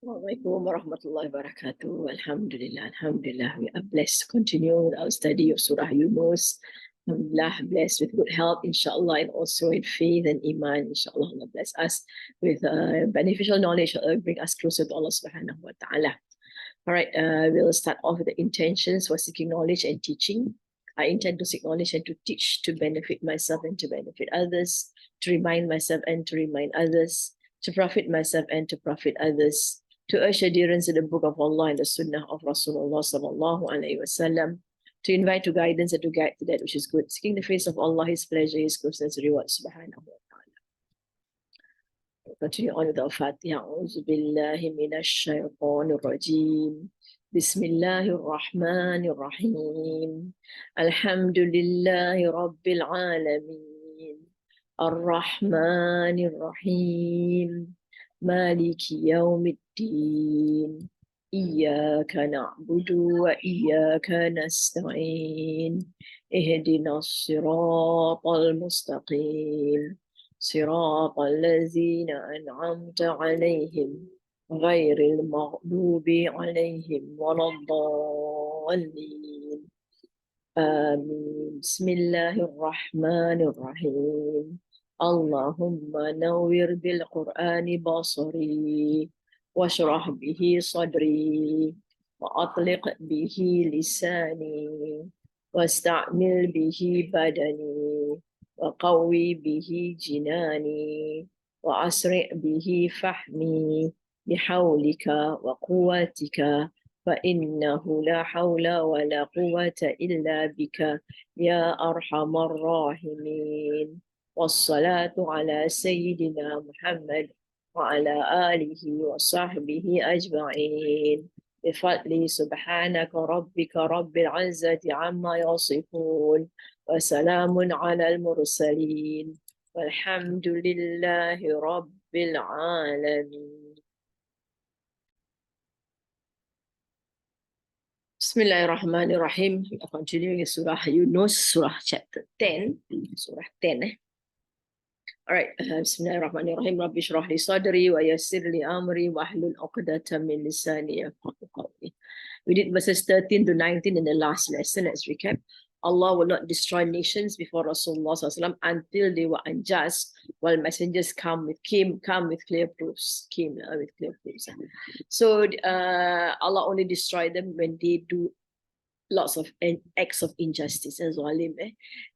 Assalamualaikum warahmatullahi wabarakatuh. Alhamdulillah. We are blessed to continue with our study of Surah Yunus. Alhamdulillah, blessed with good health, inshallah, and also in faith and iman, inshallah. Allah bless us with beneficial knowledge that will bring us closer to Allah subhanahu wa ta'ala. All right, we'll start off with the intentions for seeking knowledge and teaching. I intend to seek knowledge and to teach, to benefit myself and to benefit others, to remind myself and to remind others, to profit myself and to profit others, to urge adherence to the book of Allah and the sunnah of Rasulullah sallallahu alaihi wasallam, to invite to guidance and to guide to that which is good, seeking the face of Allah, His pleasure, His goodness, reward, subhanahu wa ta'ala. Continue on with our Fatiha. A'udhu billahi minash shaitanir rajim. Bismillahir rahmanir rahim. Alhamdulillahi rabbil alamin. Ar-Rahmanir Rahim. Maliki yawmiddin. Iyyaka na'budu wa iyyaka nasta'in. Ihdinas siratal mustaqim. صراط الذين أنعمت عليهم غير المغضوب عليهم ولا الضالين آمين بسم الله الرحمن الرحيم اللهم نور بالقرآن بصري واشرح به صدري وأطلق به لساني واستعمل به بدني وقوي به جناني وأسرع به فحمي بحولك وقوتك فإنه لا حول ولا قوة إلا بك يا أرحم الراحمين والصلاة على سيدنا محمد وعلى آله وصحبه أجمعين بفضل سبحانك ربك رب العزة عما يصفون وسلام على المرسلين والحمد لله رب العالمين. Bismillahirrahmanirrahim. We are continuing with Surah Yunus, Surah chapter 10. Surah 10. All right. Bismillahirrahmanirrahim. Rabbi shrah li sadri wa yassir li amri wa hlul 'uqdatam min lisani yafqahu qawli. We did verses 13 to 19 in the last lesson. Let's recap. Allah will not destroy nations before Rasulullah SAW until they were unjust, while messengers come with clear proofs. So Allah only destroy them when they do lots of acts of injustice as well.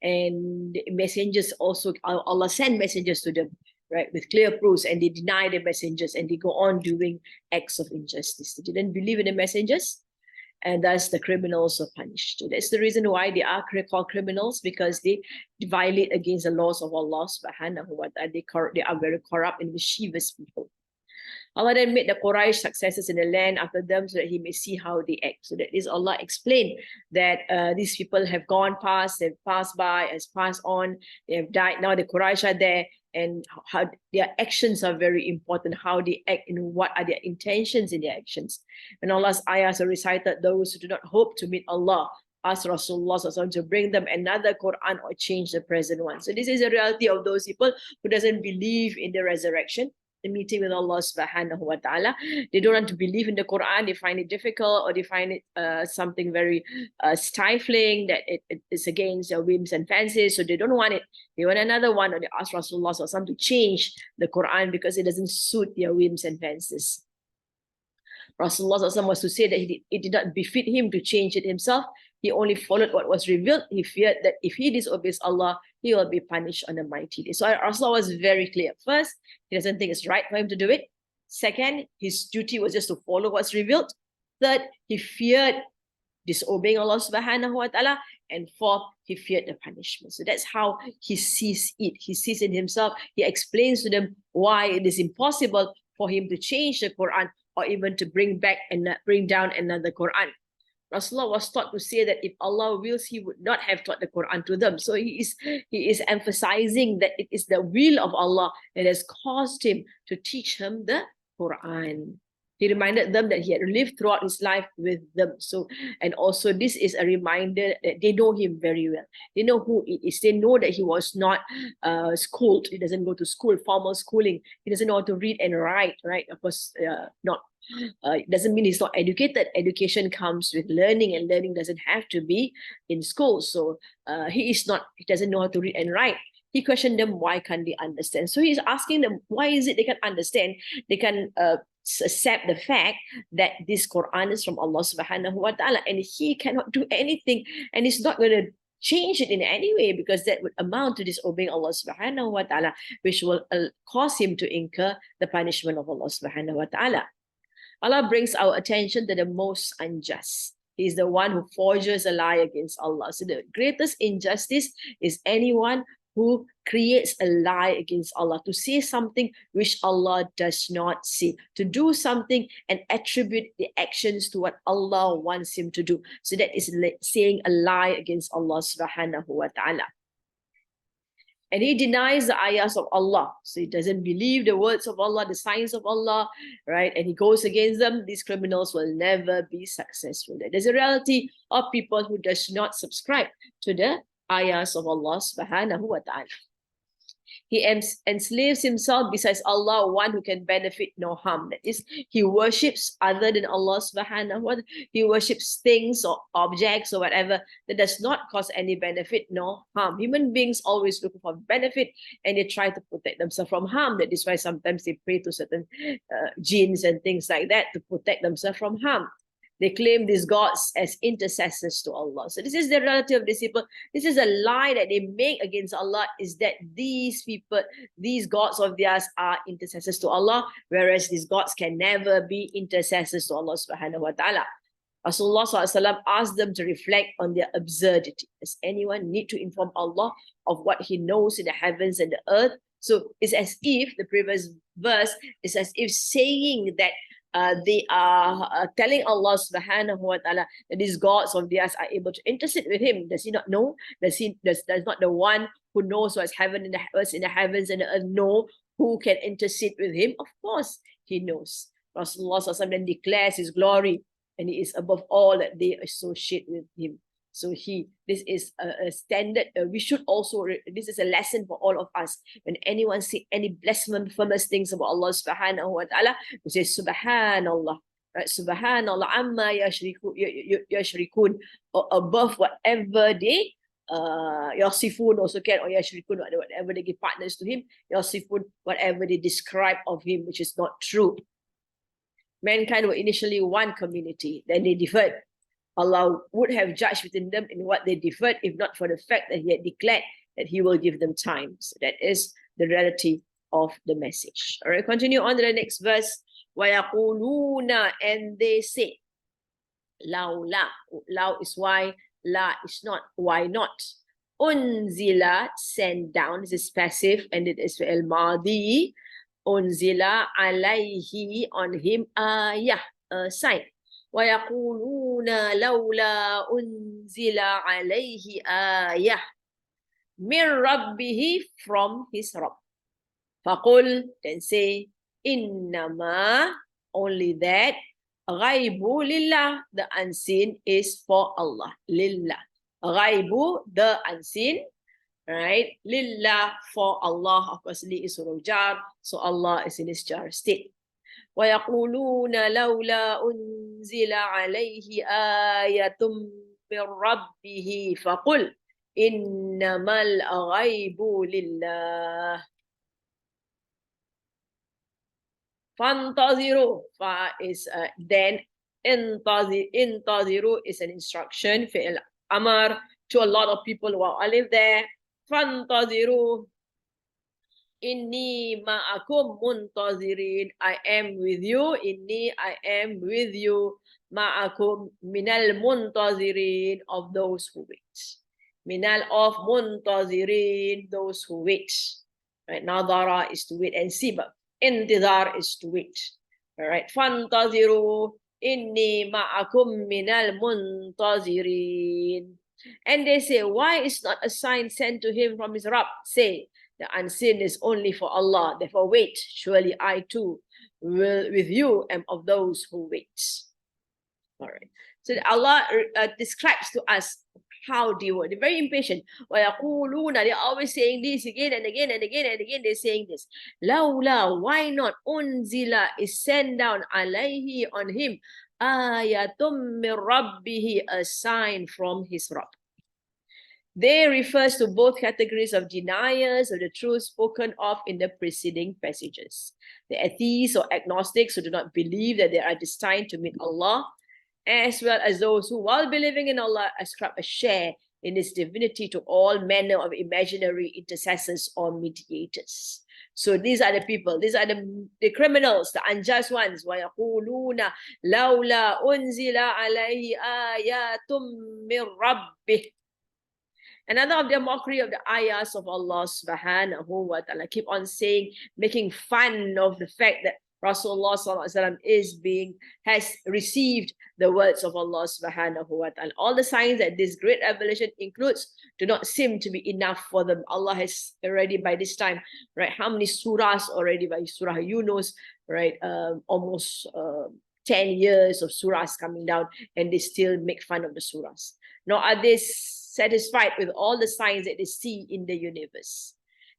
And messengers also, Allah send messengers to them, right, with clear proofs, and they deny the messengers and they go on doing acts of injustice. They didn't believe in the messengers, and thus the criminals are punished. So that's the reason why they are called criminals, because they violate against the laws of Allah subhanahu wa ta'ala. They are very corrupt and mischievous people. Allah then made the Quraysh successors in the land after them so that He may see how they act. So that is Allah explained that these people have gone past, they've passed by, has passed on, they have died. Now the Quraysh are there, and how their actions are very important, how they act and what are their intentions in their actions. When Allah's ayahs are recited, those who do not hope to meet Allah ask Rasulullah to bring them another Quran or change the present one. So this is the reality of those people who doesn't believe in the resurrection, the meeting with Allah subhanahu wa ta'ala. They don't want to believe in the Quran, they find it difficult, or they find it something very stifling, that it is against their whims and fancies, so they don't want it. They want another one, or they ask Rasulullah to change the Quran because it doesn't suit their whims and fancies. Rasulullah was to say that it did not befit him to change it himself. He only followed what was revealed. He feared that if he disobeys Allah, he will be punished on a mighty day. So Rasulullah was very clear. First, he doesn't think it's right for him to do it. Second, his duty was just to follow what's revealed. Third, he feared disobeying Allah subhanahu wa ta'ala. And fourth, he feared the punishment. So that's how he sees it. He sees in himself. He explains to them why it is impossible for him to change the Quran or even to bring down another Quran. Rasulullah was taught to say that if Allah wills, He would not have taught the Quran to them. So he is emphasizing that it is the will of Allah that has caused him to teach him the Quran. He reminded them that he had lived throughout his life with them. So, and also this is a reminder that they know him very well. They know who he is. They know that he was not schooled. He doesn't go to school, formal schooling. He doesn't know how to read and write, right? Of course, not. It doesn't mean he's not educated. Education comes with learning, and learning doesn't have to be in school. So he is not. He doesn't know how to read and write. He questioned them, why can't they understand? So he's asking them, why is it they can understand? They can accept the fact that this Quran is from Allah subhanahu wa ta'ala, and he cannot do anything, and he's not going to change it in any way, because that would amount to disobeying Allah subhanahu wa ta'ala, which will cause him to incur the punishment of Allah subhanahu wa ta'ala. Allah brings our attention to the most unjust. He is the one who forges a lie against Allah. So the greatest injustice is anyone who creates a lie against Allah, to say something which Allah does not say, to do something and attribute the actions to what Allah wants him to do. So that is saying a lie against Allah subhanahu wa ta'ala. And he denies the ayahs of Allah. So he doesn't believe the words of Allah, the signs of Allah, right? And he goes against them. These criminals will never be successful. There's a reality of people who does not subscribe to the ayahs of Allah subhanahu wa ta'ala. He enslaves himself besides Allah, one who can benefit no harm. That is, he worships other than Allah subhanahu wa ta'ala. He worships things or objects or whatever that does not cause any benefit nor harm. Human beings always look for benefit, and they try to protect themselves from harm. That is why sometimes they pray to certain jinns and things like that to protect themselves from harm. They claim these gods as intercessors to Allah. So this is the reality of these people. This is a lie that they make against Allah, is that these people, these gods of theirs are intercessors to Allah, whereas these gods can never be intercessors to Allah subhanahu wa ta'ala. Rasulullah SAW asked them to reflect on their absurdity. Does anyone need to inform Allah of what he knows in the heavens and the earth? So it's as if, the previous verse is as if saying that they are telling Allah subhanahu wa ta'ala that these gods of theirs are able to intercede with him. Does he not know? Does not the one who knows what's heaven in the earth, in the heavens and the earth, know who can intercede with him? Of course he knows. Rasulullah SAW then declares his glory, and he is above all that they associate with him. So this is a standard. We should also, this is a lesson for all of us. When anyone say any blasphemous things about Allah subhanahu wa ta'ala, we say subhanallah, right? Subhanallah amma yashrikun, or above whatever they yasifun also can, or yashrikun, whatever they give partners to him, yasifun, whatever they describe of him, which is not true. Mankind were initially one community, then they differed. Allah would have judged within them in what they differed, if not for the fact that he had declared that he will give them time. So that is the reality of the message. All right, continue on to the next verse. وَيَقُولُونَ, and they say, لَوْلَا, law is why, la is not, why not? Unzila, send down, this is passive, and it is fi'il madi. Unzila alayhi, on him, ayah, a sign. وَيَقُولُونَ لَوْلَا أُنزِلَ عَلَيْهِ آيَةٌ مِنْ رَبِّهِ, from his Rabb. فَقُلْ, then say, إِنَّمَا, only that, غَيْبُ لِلَّهِ, the unseen is for Allah. Lillah. غَيْبُ, the unseen, right? Lillah, for Allah. Of course, li is surah jar, so Allah is in his jar state. وَيَقُولُونَ لَوْلَا أُنزِلَ عَلَيْهِ آيَةٌ مِّن رَبِّهِ فَقُلْ إِنَّمَا الْغَيْبُ لِلَّهِ فَانْتَظِرُوا, fa is then, انتظروا is an instruction, fi'il amar, to a lot of people who are live there. فَانْتَظِرُوا Inni ma'akum muntazirin, I am with you. Inni, I am with you. Ma'akum minal muntazirin, of those who wait. Minal, of muntazirin, those who wait. Right, nadara is to wait and see, but intizar is to wait. All right, fantaziru inni ma'akum minal muntazirin. And they say, why is not a sign sent to him from his Rabb? Say, The unseen is only for Allah. Therefore, wait. Surely I too will with you am of those who wait. All right. So Allah describes to us how they were. They're very impatient. They're always saying this again and again and again and again. They're saying this. Laula, why not? Unzila is sent down alayhi on him. Ayatum min rabbihi, a sign from his Rabb. They refers to both categories of deniers of the truth spoken of in the preceding passages. The atheists or agnostics who do not believe that they are destined to meet Allah, as well as those who, while believing in Allah, ascribe a share in His divinity to all manner of imaginary intercessors or mediators. So these are the people, these are the criminals, the unjust ones. وَيَقُولُونَ لَوْلَا أُنزِلَ عَلَيْهِ آيَاتٌ مِّن رَبِّهِ. Another of their mockery of the ayahs of Allah subhanahu wa ta'ala. Keep on saying, making fun of the fact that Rasulullah has received the words of Allah subhanahu wa ta'ala. All the signs that this great revelation includes do not seem to be enough for them. Allah has already by this time, right, how many surahs already by Surah Yunus, right, almost 10 years of surahs coming down, and they still make fun of the surahs. Nor are they satisfied with all the signs that they see in the universe.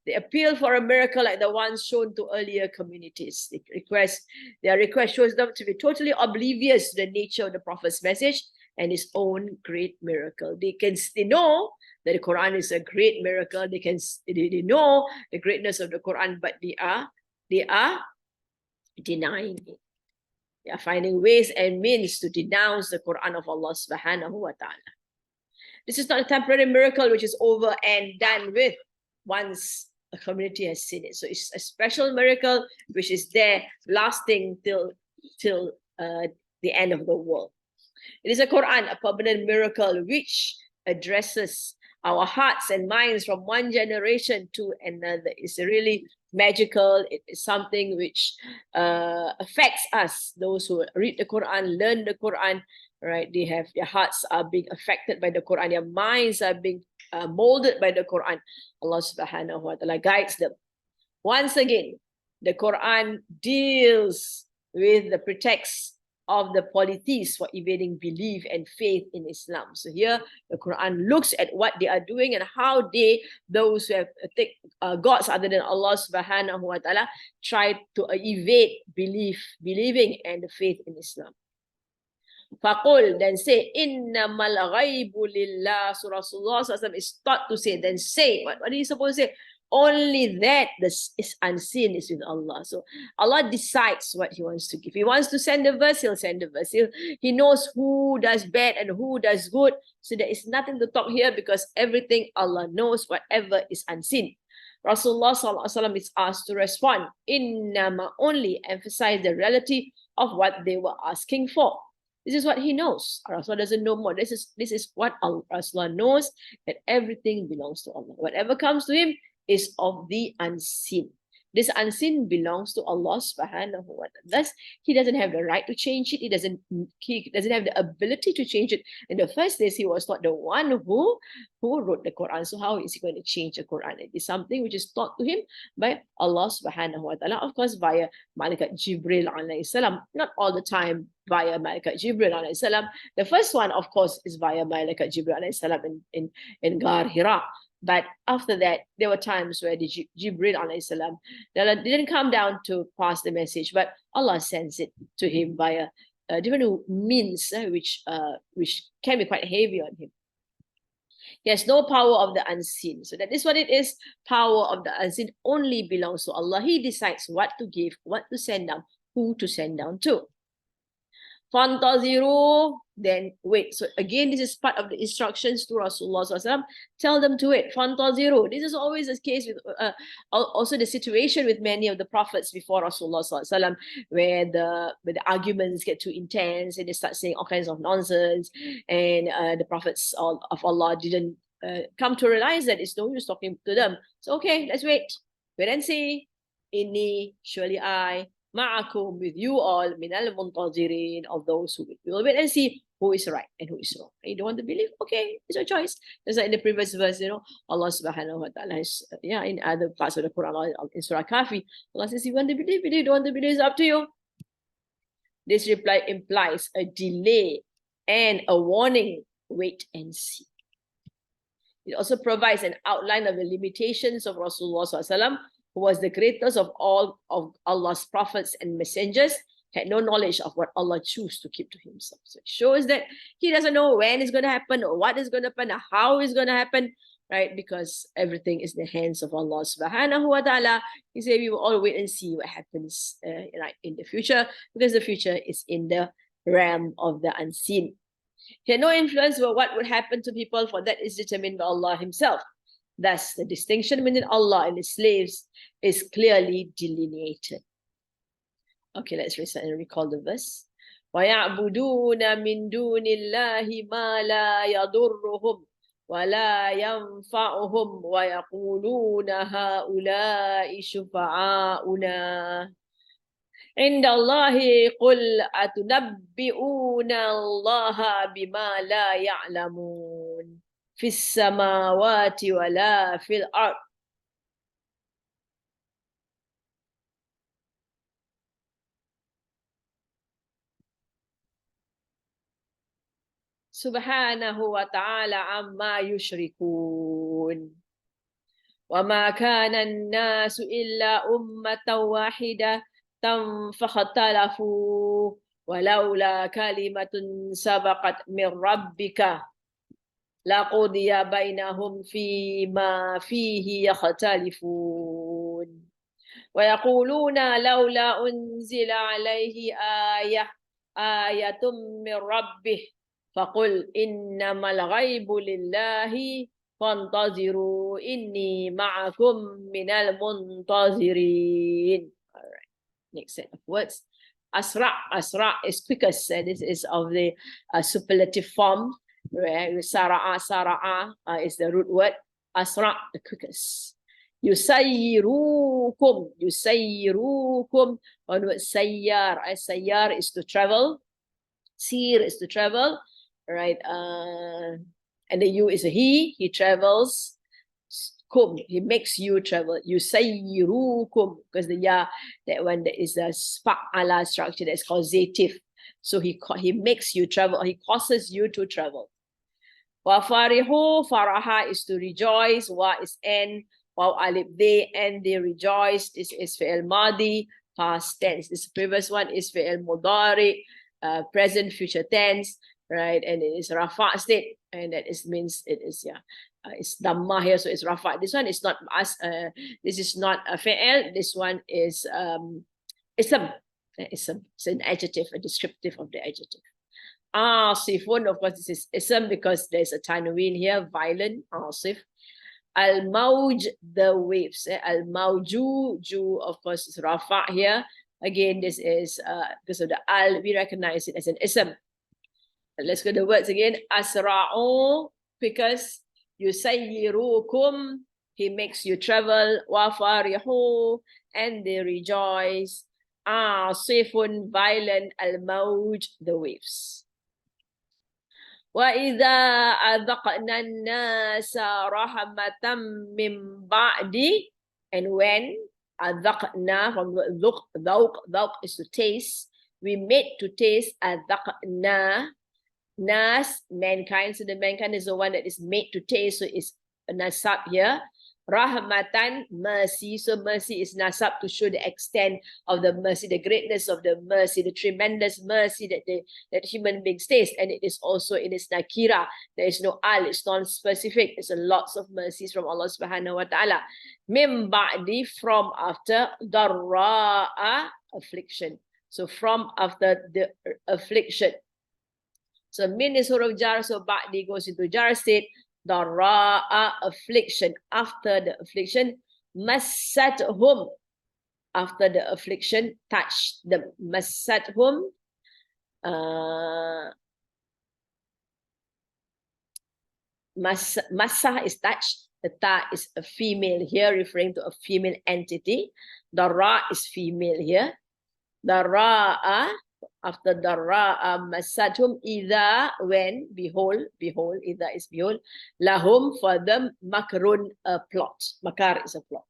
They appeal for a miracle like the ones shown to earlier communities. Their request shows them to be totally oblivious to the nature of the Prophet's message and his own great miracle. They know that the Quran is a great miracle. They know the greatness of the Quran, but they are denying it. They are finding ways and means to denounce the Quran of Allah subhanahu wa ta'ala. This is not a temporary miracle which is over and done with once a community has seen it. So it's a special miracle which is there lasting till the end of the world. It is a Quran, a permanent miracle which addresses our hearts and minds from one generation to another. It's really magical. It is something which affects us, those who read the Quran, learn the Quran, right? Their hearts are being affected by the Quran. Their minds are being molded by the Quran. Allah subhanahu wa ta'ala guides them. Once again, the Quran deals with the pretext of the polytheists for evading belief and faith in Islam. So here, the Quran looks at what they are doing and how those who have gods other than Allah subhanahu wa ta'ala, try to evade believing and the faith in Islam. Faqul, then say, innamal ghaibu lillah. So Rasulullah is taught to say, then say, what are you supposed to say? Only that this is unseen is with Allah. So Allah decides what He wants to give. He wants to send a verse, He'll send a verse. He knows who does bad and who does good. So there is nothing to talk here because everything Allah knows, whatever is unseen. Rasulullah is asked to respond, innama, only emphasize the reality of what they were asking for. This is what he knows. Rasulullah doesn't know more. This is what Rasulullah knows, that everything belongs to Allah. Whatever comes to him is of the unseen. This unseen belongs to Allah subhanahu wa ta'ala. Thus, he doesn't have the right to change it. He doesn't have the ability to change it. In the first place, he was not the one who wrote the Quran. So how is he going to change the Quran? It is something which is taught to him by Allah subhanahu wa ta'ala, of course, via Malaikat Jibril alayhi salam. Not all the time via Malaikat Jibril alayhi salam. The first one, of course, is via Malaikat Jibril alayhi salam in Ghar Hira. But after that, there were times where the Jibril alayhi salam didn't come down to pass the message, but Allah sends it to him via different means, which can be quite heavy on him. He has no power of the unseen. So that is what it is. Power of the unseen only belongs to Allah. He decides what to give, what to send down, who to send down to. Fantaziru, then wait. So again, this is part of the instructions to Rasulullah SAW. Tell them to wait. Fantaziru. This is always the case with also the situation with many of the prophets before Rasulullah SAW, where the arguments get too intense and they start saying all kinds of nonsense, and the prophets of Allah didn't come to realize that it's no use talking to them. So okay, let's wait and see. Inni, surely I, ma'akum, with you all, min al-muntazirin, of those who will wait and see who is right and who is wrong. You don't want to believe? Okay, it's your choice. Just like in the previous verse, Allah subhanahu wa ta'ala has, in other parts of the Quran, in Surah Kafi, Allah says, you want to believe, you don't want to believe, it's up to you. This reply implies a delay and a warning. Wait and see. It also provides an outline of the limitations of Rasulullah SAW, who was the greatest of all of Allah's prophets and messengers, had no knowledge of what Allah chose to keep to himself. So it shows that he doesn't know when it's going to happen, or what is going to happen, or how it's going to happen, right? Because everything is in the hands of Allah subhanahu wa ta'ala. He said we will all wait and see what happens in the future, because the future is in the realm of the unseen. He had no influence over what would happen to people, for that is determined by Allah himself. Thus, the distinction between Allah and his slaves is clearly delineated. Okay, let's recite and recall the verse. وَيَعْبُدُونَ مِن دُونِ اللَّهِ مَا لَا يَضُرُّهُمْ وَلَا يَنْفَعُهُمْ وَيَقُولُونَ هَؤُلَاءِ شُفَعَاؤُنَا عند الله قل أتنبئون الله بما لا يعلمون في السماوات ولا في الأرض. سبحانه وتعالى عما يشركون. وما كان الناس إلا أمة واحدة فاختلفوا ولولا كلمة سبقت من ربك لقضي بينهم فيما فيه يختلفون ويقولون لولا أنزل عليه آية من ربه فقل إنما الغيب لله فانتظروا إني معكم من المنتظرين. Next set of words. Asra. Asra is quickest. This is of the superlative form. Right? Sara'a. Sara'a is the root word. Asra, the quickest. Yusayyirukum. Yusayyirukum. One word sayyar. Sayyar is to travel. Sir is to travel. Right? And the you is a he. He travels. Kum, he makes you travel. Yusayyirukum, because the ya, that one, that is a fa'ala structure that's causative. So he makes you travel, he causes you to travel. Wa farihu, faraha is to rejoice, wa is and, wa alif they, and they rejoice. This is fi'il madi, past tense. This previous one is fi'il mudari, present, future tense, right? And it is rafa state, and that is means it is, it's dhamma here, so it's rafa. This one is not as this is not a fi'il. This one is ism. It's an adjective, a descriptive of the adjective. Asifun, of course, this is ism because there's a tanween here, violent. Asif. Al-mawj, the waves. Al-mawju, ju, of course, is rafa here. Again, this is because of the al, we recognize it as an ism. Let's go to the words again. Asra'u, because Yusayyirukum, he makes you travel. Wa farihu, and they rejoice. Asifun, violent. Al-mawj, the waves. Wa idha adhaqna an-nasa rahmatan min ba'di, and when adhaqna, from dhawq is to taste, we made to taste. Adhaqna, nas, mankind. So the mankind is the one that is made to taste. So it's a nasab here. Rahmatan, mercy. So mercy is nasab to show the extent of the mercy, the greatness of the mercy, the tremendous mercy that human beings taste. And it is also in its nakira. There is no al, it's non-specific. There's lots of mercies from Allah subhanahu wa ta'ala. Mim ba'di, from after, darra'a, affliction. So from after the affliction. So min is huruf jar, so ba'di goes into jar state. Darra'a, affliction. After the affliction, massathum, after the affliction touched them. Massathum, massa is touched. The ta is a female here, referring to a female entity. Darra is female here. Dara'a, after dara'a masathum, idha, when, behold, idha is behold, lahum, for them, makrun, a plot. Makar is a plot.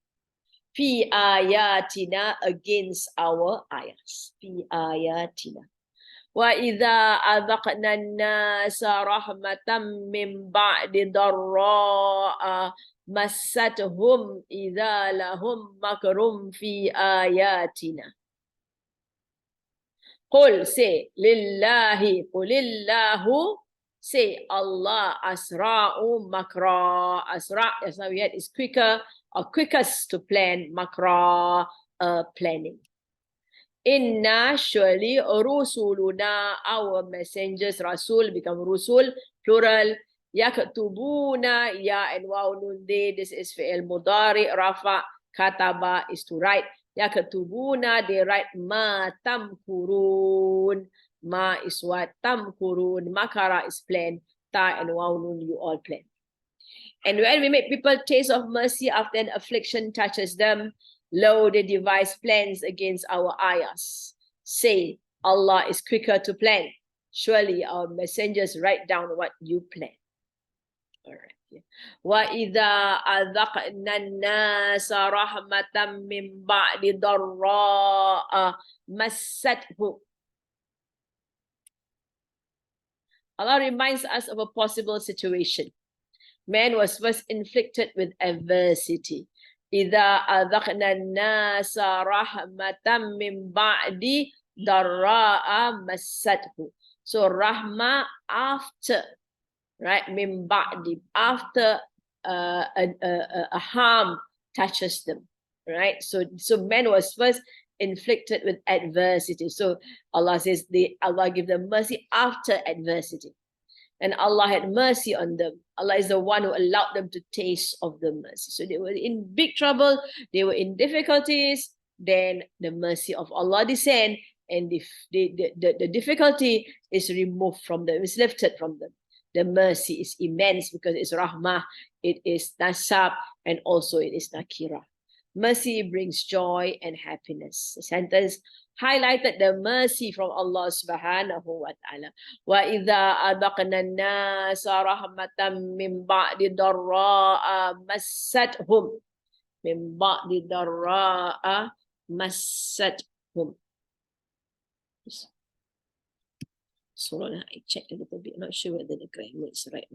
Fi ayatina, against our ayahs. Fi ayatina. Wa idha adhaqna an-nasa rahmatan min ba'di dharra'a massatuhum idha lahum makrum fi ayatina. Qul, say, lillahi, qulillahu, say, Allah, asra'u makra. Asra', as now we had, is quicker or quickest to plan, makra, planning. Inna, surely, rusuluna, our messengers, rasul, become rusul, plural, yaktubuna, ya and waw nun they, this is fi'il mudari, rafa, kataba is to write, yaktubuna, they write ma tamkurun, ma is what, tamkurun, makara is plan, ta and waw nun you all plan. And when we make people taste of mercy after an affliction touches them, lo, they devise plans against our ayahs. Say, Allah is quicker to plan. Surely our messengers write down what you plan. All right. وَإِذَا أَذَقْنَا النَّاسَ رَحْمَةً مِّن بَعْدِ ضَرَّاءَ مَسَّتْهُ. Allah reminds us of a possible situation. Man was first inflicted with adversity. إِذَا أَذَقْنَا النَّاسَ رَحْمَةً مِّن بَعْدِ ضَرَّاءَ مَسَّتْهُ. So rahmah after, right? Min ba'di, after a harm touches them, right? So man was first inflicted with adversity. So Allah says, Allah give them mercy after adversity. And Allah had mercy on them. Allah is the one who allowed them to taste of the mercy. So they were in big trouble, they were in difficulties, then the mercy of Allah descend, and the difficulty is removed from them, is lifted from them. The mercy is immense because it's rahmah, it is nasab, and also it is nakira. Mercy brings joy and happiness. The sentence highlighted the mercy from Allah subhanahu wa ta'ala. وَإِذَا أَذَقْنَا النَّاسَ رَحْمَةً مِّن بَعْدِ ضَرَّاءَ مَسَّتْهُمْ. مِّن بَعْدِ ضَرَّاءَ مَسَّتْهُمْ. So I checked a little bit. I'm not sure whether the grammar is right.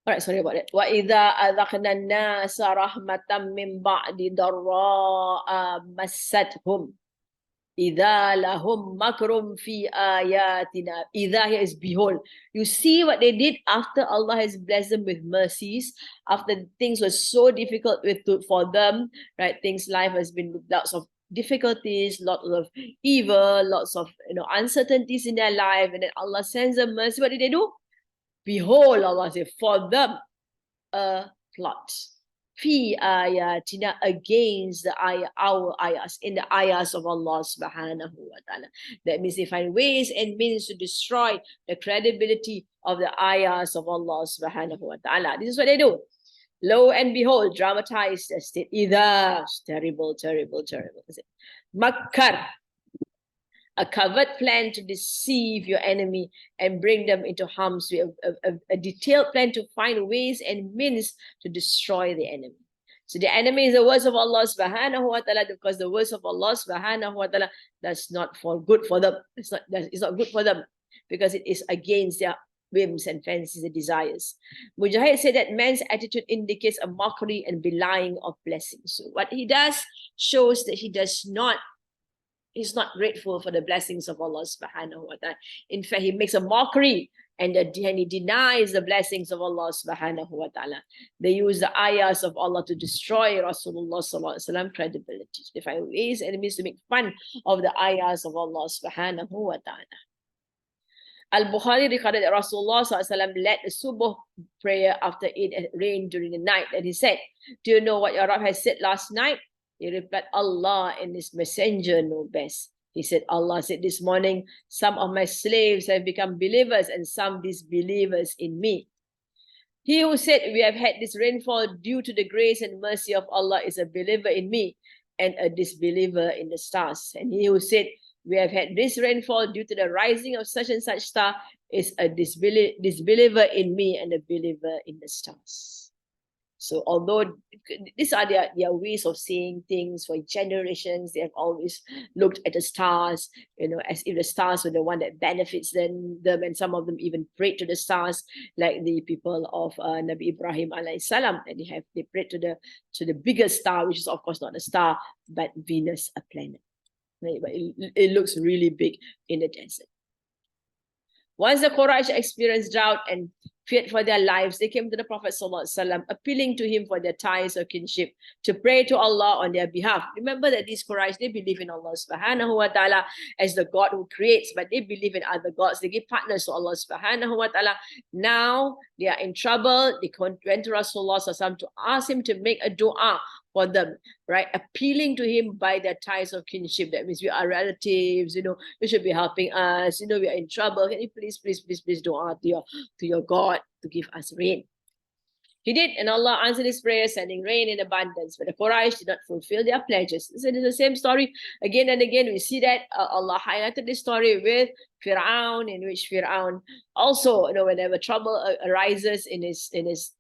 All right, sorry about that. وَإِذَا أَذَقْنَا النَّاسَ رَحْمَةً مِّن بَعْدِ ضَرَّاءَ مَسَّتْهُمْ إِذَا لَهُمْ مَكْرٌ فِي آيَاتِنَا. إِذَا here is behold. You see what they did after Allah has blessed them with mercies, after things were so difficult for them, right? Life has been with lots of difficulties, lots of evil, lots of uncertainties in their life, and then Allah sends them mercy. What did they do? Behold, Allah said, for them a plot. Fi ayatina, against our ayahs, in the ayahs of Allah subhanahu wa ta'ala. That means they find ways and means to destroy the credibility of the ayahs of Allah subhanahu wa ta'ala. This is what they do. Lo and behold, dramatize the state. Either terrible. Makkar, a covert plan to deceive your enemy and bring them into harm's way, a detailed plan to find ways and means to destroy the enemy. So the enemy is the words of Allah subhanahu wa ta'ala, because the words of Allah subhanahu wa ta'ala that's not for good for them. It's not good for them because it is against their whims and fancies and desires. Mujahid said that man's attitude indicates a mockery and belying of blessings. So what he does shows that he's not grateful for the blessings of Allah subhanahu wa ta'ala. In fact, he makes a mockery and he denies the blessings of Allah subhanahu wa ta'ala. They use the ayahs of Allah to destroy Rasulullah sallallahu alaihi wasallam credibility. They find ways and means to make fun of the ayahs of Allah subhanahu wa ta'ala. Al-Bukhari recorded that Rasulullah SAW led the subuh prayer after it rained during the night. And he said, do you know what your Rabb has said last night? He replied, Allah and his messenger know best. He said, Allah said this morning, some of my slaves have become believers and some disbelievers in me. He who said, we have had this rainfall due to the grace and mercy of Allah is a believer in me and a disbeliever in the stars. And he who said, we have had this rainfall due to the rising of such and such star is a disbeliever in me and a believer in the stars. So although these are their ways of seeing things for generations, they have always looked at the stars, as if the stars were the one that benefits them, and some of them even prayed to the stars, like the people of Nabi Ibrahim alayhi salam, and they prayed to the biggest star, which is of course not a star, but Venus, a planet. But it looks really big in the desert. Once the Quraysh experienced drought and feared for their lives, they came to the Prophet ﷺ, appealing to him for their ties of kinship, to pray to Allah on their behalf. Remember that these Quraysh, they believe in Allah subhanahu wa ta'ala as the God who creates, but they believe in other gods. They give partners to Allah subhanahu wa ta'ala. Now they are in trouble. They went to Rasulullah ﷺ to ask him to make a dua for them, right? Appealing to him by their ties of kinship. That means we are relatives, you should be helping us, we are in trouble. Can you please dua to your God to give us rain? He did, and Allah answered his prayer, sending rain in abundance. But the Quraysh did not fulfill their pledges. So it is the same story again and again. We see that Allah highlighted this story with Fir'aun, in which Fir'aun also, whenever trouble arises in his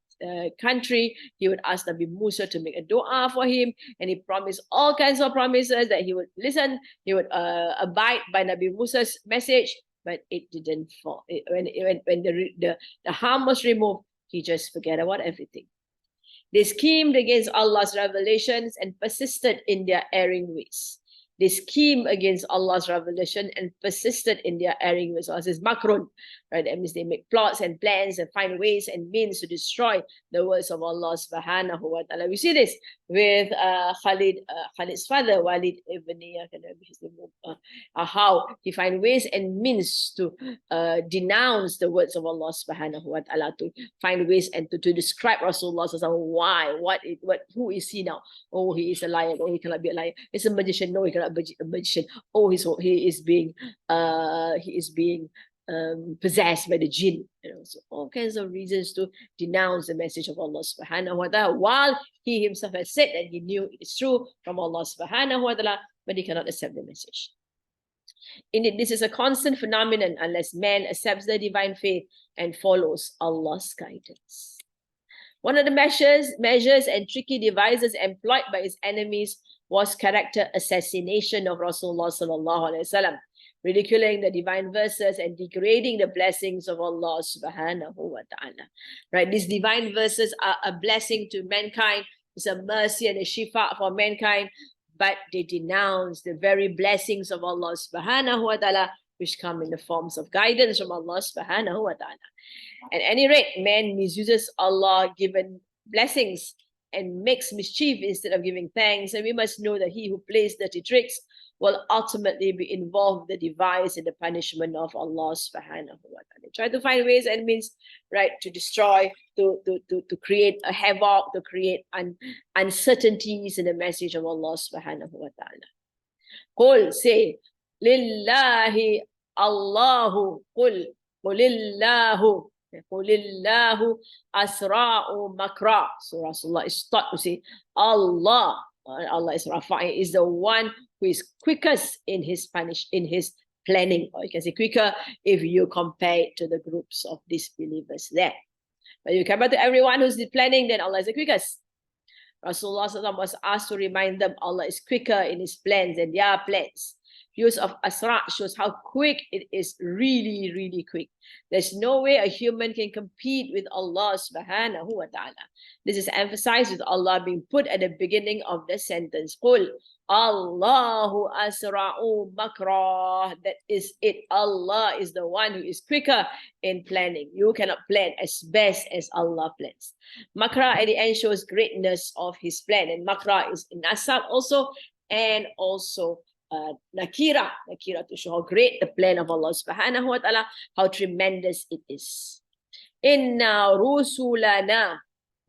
country, he would ask Nabi Musa to make a dua for him, and he promised all kinds of promises that he would listen, he would abide by Nabi Musa's message, but it didn't fall. When the harm was removed, he just forgot about everything. They schemed against Allah's revelations and persisted in their erring ways. They schemed against Allah's revelation and persisted in their erring ways. So this is makrun, right? That means they make plots and plans and find ways and means to destroy the words of Allah subhanahu wa ta'ala. We see this with Khalid's father, Walid ibn how he find ways and means to denounce the words of Allah subhanahu wa ta'ala, to find ways and to describe Rasulullah why, who is he now? Oh, he is a liar. Oh, he cannot be a liar. He's a magician. No, he cannot be a magician. Oh, he is being possessed by the jinn. So all kinds of reasons to denounce the message of Allah subhanahu wa ta'ala, while he himself has said that he knew it's true from Allah subhanahu wa ta'ala, but he cannot accept the message. Indeed, this is a constant phenomenon unless man accepts the divine faith and follows Allah's guidance. One of the measures and tricky devices employed by his enemies was character assassination of Rasulullah sallallahu alaihi wasallam, ridiculing the divine verses and degrading the blessings of Allah subhanahu wa ta'ala. Right? These divine verses are a blessing to mankind. It's a mercy and a shifa for mankind, but they denounce the very blessings of Allah subhanahu wa ta'ala, which come in the forms of guidance from Allah subhanahu wa ta'ala. At any rate, man misuses Allah-given blessings and makes mischief instead of giving thanks. And we must know that he who plays dirty tricks will ultimately be involved in the device and the punishment of Allah subhanahu wa ta'ala. Try to find ways and means, right, to destroy, to create a havoc, to create uncertainties in the message of Allah subhanahu wa ta'ala. Qul, say, Lillahi Allahu, Qulillahu, Qulillahu asra'u makra. So Rasulullah is taught to say, Allah is Rafa'i, is the one who is quickest in his planning, or you can say quicker if you compare it to the groups of disbelievers there. But you compare to everyone who's planning, then Allah is the quickest. Rasulullah was asked to remind them Allah is quicker in his plans than their plans. Use of asra shows how quick it is, really, really quick. There's no way a human can compete with Allah subhanahu wa ta'ala. This is emphasized with Allah being put at the beginning of the sentence. Qul, Allahu asra'u makra. That is it. Allah is the one who is quicker in planning. You cannot plan as best as Allah plans. Makra at the end shows greatness of his plan. And makra is in nasab also, and also nakira to show how great the plan of Allah subhanahu wa ta'ala, how tremendous it is. Inna rusulana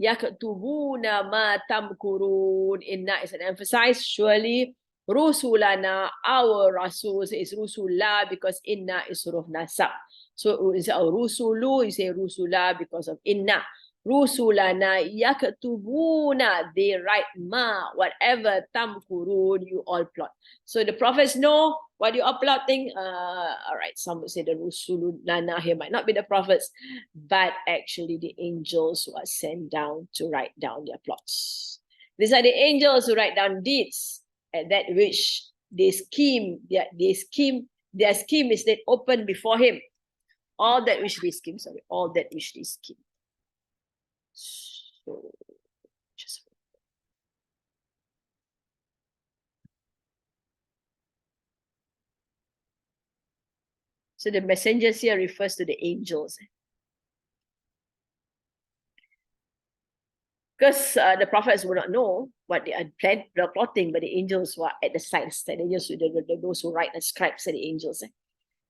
yaktubuna ma tamkurun. Inna is an emphasize. Surely rusulana, our rasuls, is rusula because inna is huruf nasab. So is rusulu, you say rusula because of inna. Rusulana yaktubuna, they write ma, whatever tamkurun you all plot. So the prophets know what you are plotting. All right, some would say the rusulana here might not be the prophets, but actually the angels who are sent down to write down their plots. These are the angels who write down deeds, and that which they scheme, their scheme is laid open before him. All that which they scheme, all that which they scheme. So, so the messengers here refers to the angels. Because the prophets would not know what they are plotting, but the angels were at the sides, the angels, those who write and scribes are the angels.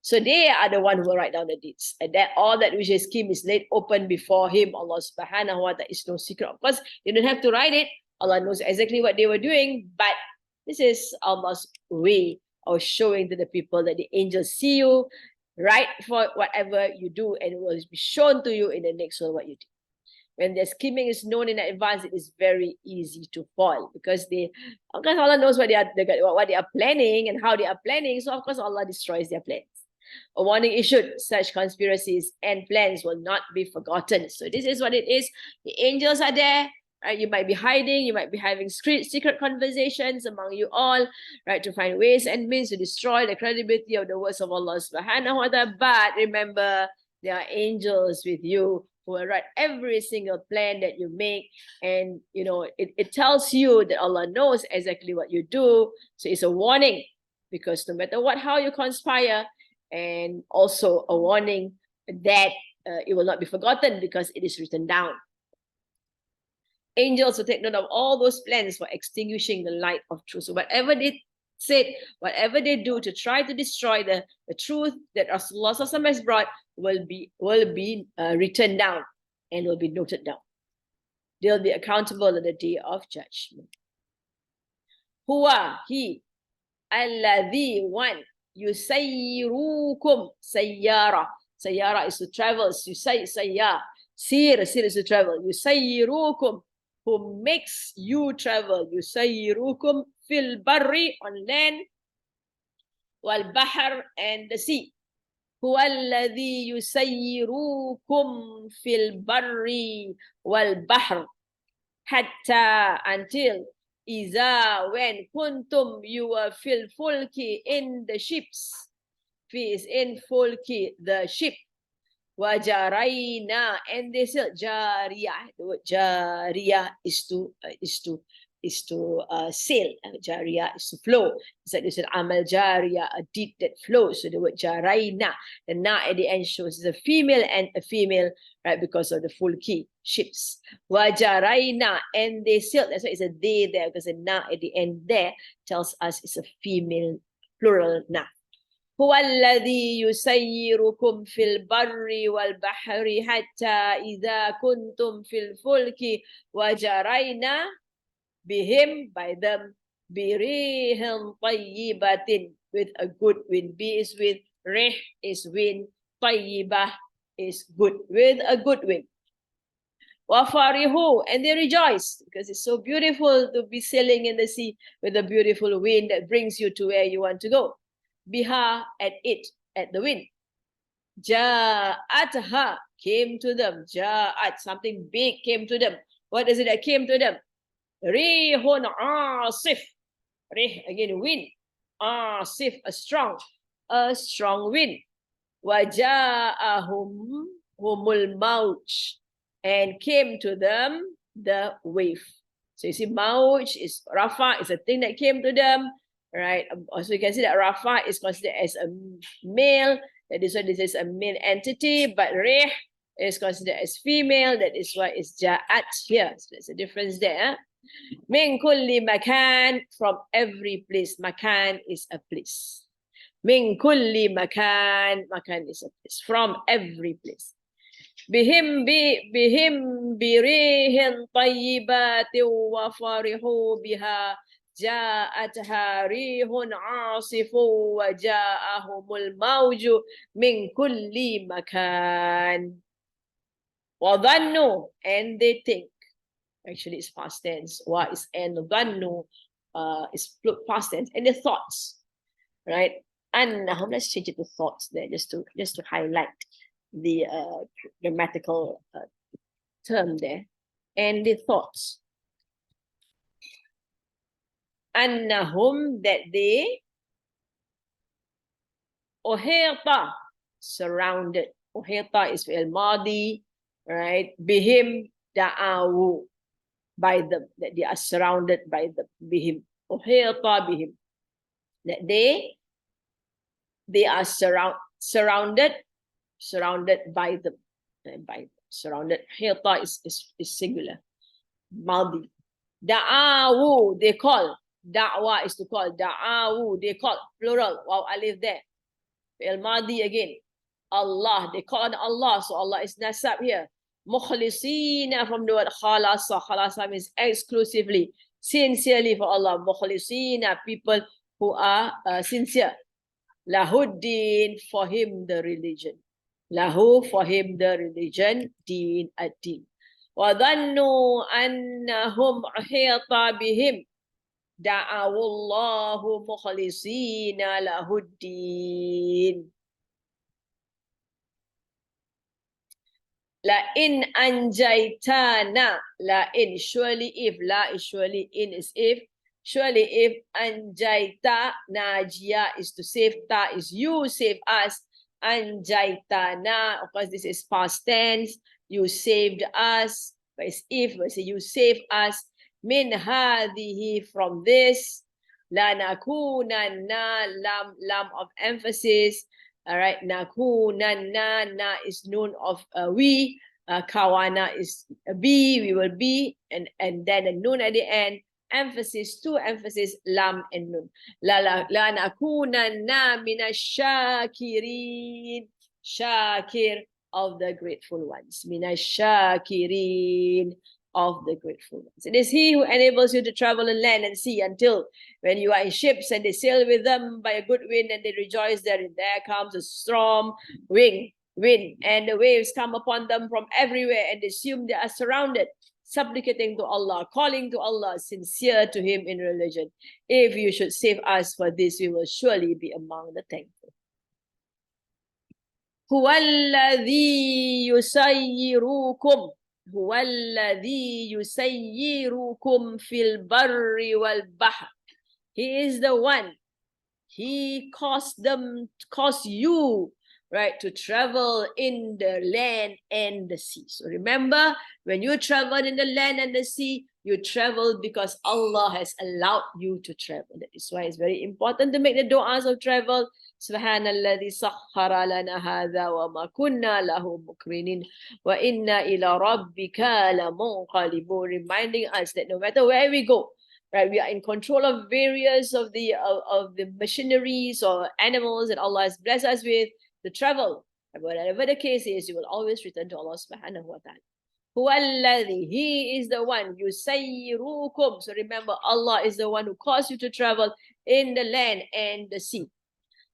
So they are the one who will write down the deeds. And that all that which is scheme is laid open before him. Allah subhanahu wa ta'ala is no secret. Of course, you don't have to write it. Allah knows exactly what they were doing, but this is Allah's way of showing to the people that the angels see you right for whatever you do, and it will be shown to you in the next world what you do. When their scheming is known in advance, it is very easy to fall because of course, Allah knows what they are planning and how they are planning. So of course, Allah destroys their plans. A warning issued: such conspiracies and plans will not be forgotten. So this is what it is. The angels are there. Right? You might be hiding. You might be having secret conversations among you all, right, to find ways and means to destroy the credibility of the words of Allah subhanahu wa ta'ala. But remember, there are angels with you who will write every single plan that you make. And, you know, it tells you that Allah knows exactly what you do. So it's a warning, because no matter how you conspire, and also a warning that it will not be forgotten because it is written down. Angels will take note of all those plans for extinguishing the light of truth. So whatever they said, whatever they do to try to destroy the truth that Rasulullah has brought will be written down and will be noted down. They'll be accountable on the day of judgment. Huwa, he, alladhi, one, yusayyirukum, sayyara. Sayyara is to travel. You say sayyar. Sir is to travel. Yusayyirukum, who makes you travel. Yusayyirukum fil barri, on land, wal bahr, and the sea. Huwa alladhi yusayyirukum fil barri wal bahr, hatta, until, Iza, when, kuntum, you were fil fulki, in the ships. Fi is in fulki, the ship. Wajaraina, and they said jariyah. The word jariyah is to sail. Jariyah is to flow. So they said amal jariyah, a deed that flows. So the word jaraina, the na at the end shows it's a female and a female, right? Because of the fulki, ships. Wajaraina, and they sailed. That's why it's a they there, because the na at the end there tells us it's a female, plural na. هو الذي يسيركم في البر والبحر حتى إذا كنتم في الفلك وجرينا بهم, by them, بريح طيبة, with a good wind. B is with, rih is wind, طيبة is good, with a good wind. وفرحوا, and they rejoice because it's so beautiful to be sailing in the sea with a beautiful wind that brings you to where you want to go. Biha, at it, at the wind. Ja'atha, came to them. Ja'at, something big came to them. What is it that came to them? Rihun asif. Rih, again, wind. Asif, a strong wind. Waja'ahum humul mauj, and came to them the wave. So you see, mauj is Rafa, is a thing that came to them. Right. Also, you can see that Rafa is considered as a male. That is why this is a male entity, but Rih is considered as female. That is why it's Ja'at here. So there's a difference there. Min kulli makan, from every place. Makan is a place. Min kulli makan, makan is a place. From every place. بهم بريح طيبات وفرحوا بها جاءتها ريح عاصف وجاءهم الموج من كل مكان وظنوا, and they think, actually it's past tense, wa is and ظنوا is past tense, and the thoughts, right? And let's change it to thoughts there, just to highlight the grammatical term there, and the thoughts. Annahum, that they, ohirta, surrounded. Ohirta is fi'il madi, right? Bihim da'awu, by them, that they are surrounded by them. Bihim, ohirta bihim, that they are surrounded by them, surrounded. Hirta is singular. Madi. Da'awu, they call. Da'wa is to call. Da'awu, they call. Plural. Wow, alif there. Fi'il madi again. Allah, they call on Allah. So Allah is nasab here. Mukhlisina, from the word khalasa. Khalasa means exclusively, sincerely for Allah. Mukhlisina, people who are sincere. Lahuddin, for him the religion. Lahu, for him the religion. Deen, ad-din. وَظَنُّوا أَنَّهُمْ أُحِيطَ بِهِمْ دَعَوُوا اللَّهُ مُخْلِصِينَ لَهُ الدِّينَ. لَإِنْ أَنْجَيْتَانَا, لَإِنْ, surely if, la is surely, in is if, surely if, anjaita, najia is to save, ta is you save us, anjaitana, of course this is past tense, you saved us, but it's if, we say you save us, min hadihi, from this, lanakunanna, lam of emphasis, all right, nakunanna, na is noon of we, kawana is be, we will be, and then a noon at the end, emphasis, two emphasis, lam and nun. La nakunanna minashakirin, shakir, of the grateful ones. Minashakirin, of the grateful ones. It is He who enables you to travel in land and sea until when you are in ships and they sail with them by a good wind and they rejoice therein. There comes a storm, wind, and the waves come upon them from everywhere and they assume they are surrounded, supplicating to Allah, calling to Allah, sincere to Him in religion. If you should save us for this, we will surely be among the thankful. هو الذي يسيركم هو الذي يسيركم في البر والبحر. He is the one. He caused you, right, to travel in the land and the sea. So remember, when you travel in the land and the sea, you travel because Allah has allowed you to travel. That is why it's very important to make the du'as of travel. Subhanalladhi sakhara lana hadha wa ma kunna lahu mukrinin wa inna ila rabbika lamunqalibun, reminding us that no matter where we go, right, we are in control of various of the machineries or animals that Allah has blessed us with to travel. And whatever the case is, you will always return to Allah subhanahu wa ta'ala. Huwalladhi, He is the one, yusayyirukum. So remember, Allah is the one who caused you to travel in the land and the sea.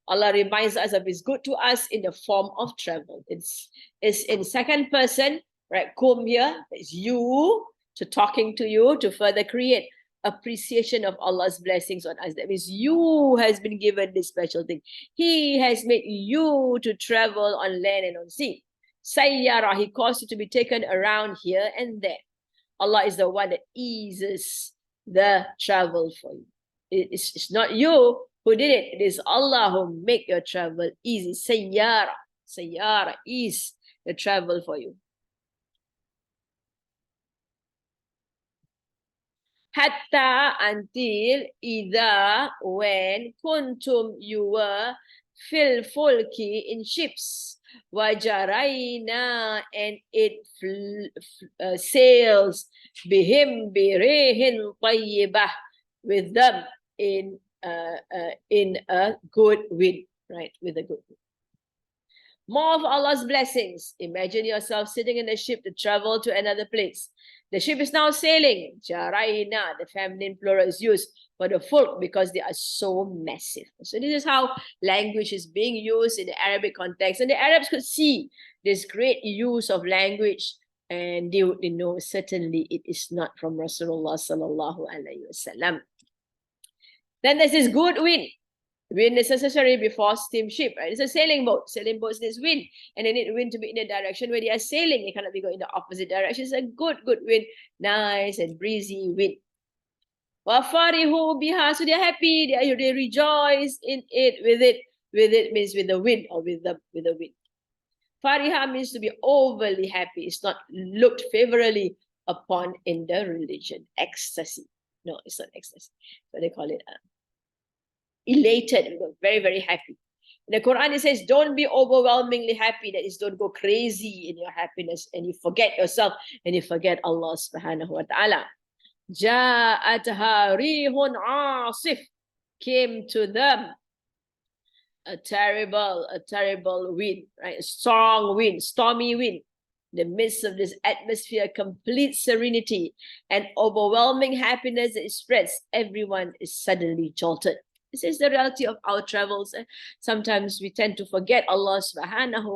Allah reminds us of His good to us in the form of travel. It's in second person, right? Kum here, it's you, to talking to you, to further create appreciation of Allah's blessings on us. That means you has been given this special thing. He has made you to travel on land and on sea. Sayyara, He caused you to be taken around here and there. Allah is the one that eases the travel for you. It's not you who did it. It is Allah who make your travel easy. Sayyara, ease the travel for you. Hatta, until, idha, when, kuntum, you were, fil fulki, in ships. وَجَرَيْنَا, and it sails, بِهِمْ بِرِيحٍ طَيِّبَةٍ, with them in a good wind, right? With a good wind. More of Allah's blessings. Imagine yourself sitting in a ship to travel to another place. The ship is now sailing. Jaraina, the feminine plural is used for the folk because they are so massive. So this is how language is being used in the Arabic context. And the Arabs could see this great use of language, and they would know certainly it is not from Rasulullah sallallahu alaihi wasallam. Then there's this good wind. Wind is necessary before steamship, right? It's a sailing boat. Sailing boats need wind, and they need wind to be in the direction where they are sailing. It cannot be going in the opposite direction. It's a good wind, nice and breezy wind. وَفَرِحُوا بِهَا, so they're happy, they rejoice in it, with it means with the wind, or with the wind. Fariha means to be overly happy. It's not looked favorably upon in the religion. Ecstasy. No, it's not ecstasy. So they call it elated, very, very happy. In the Quran, it says, don't be overwhelmingly happy. That is, don't go crazy in your happiness and you forget yourself and you forget Allah subhanahu wa ta'ala. Ja'atha rihun asif, came to them a terrible wind, right? A strong wind, stormy wind. In the midst of this atmosphere, complete serenity and overwhelming happiness that spreads, everyone is suddenly jolted. This is the reality of our travels. Sometimes we tend to forget Allah subhanahu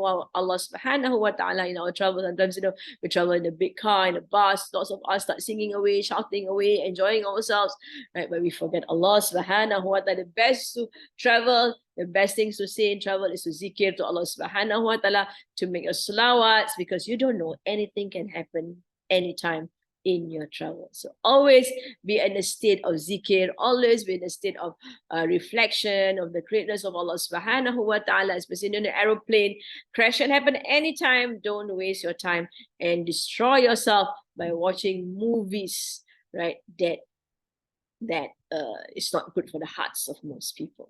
wa ta'ala in our travels. Sometimes, we travel in a big car, in a bus, lots of us start singing away, shouting away, enjoying ourselves, right? But we forget Allah subhanahu wa ta'ala. The best to travel, the best things to say in travel is to zikir to Allah subhanahu wa ta'ala, to make a salawats, because you don't know, anything can happen anytime in your travel. So always be in a state of zikir, always be in a state of reflection of the greatness of Allah subhanahu wa ta'ala, especially in an aeroplane. Crash can happen anytime. Don't waste your time and destroy yourself by watching movies, right? That is not good for the hearts of most people.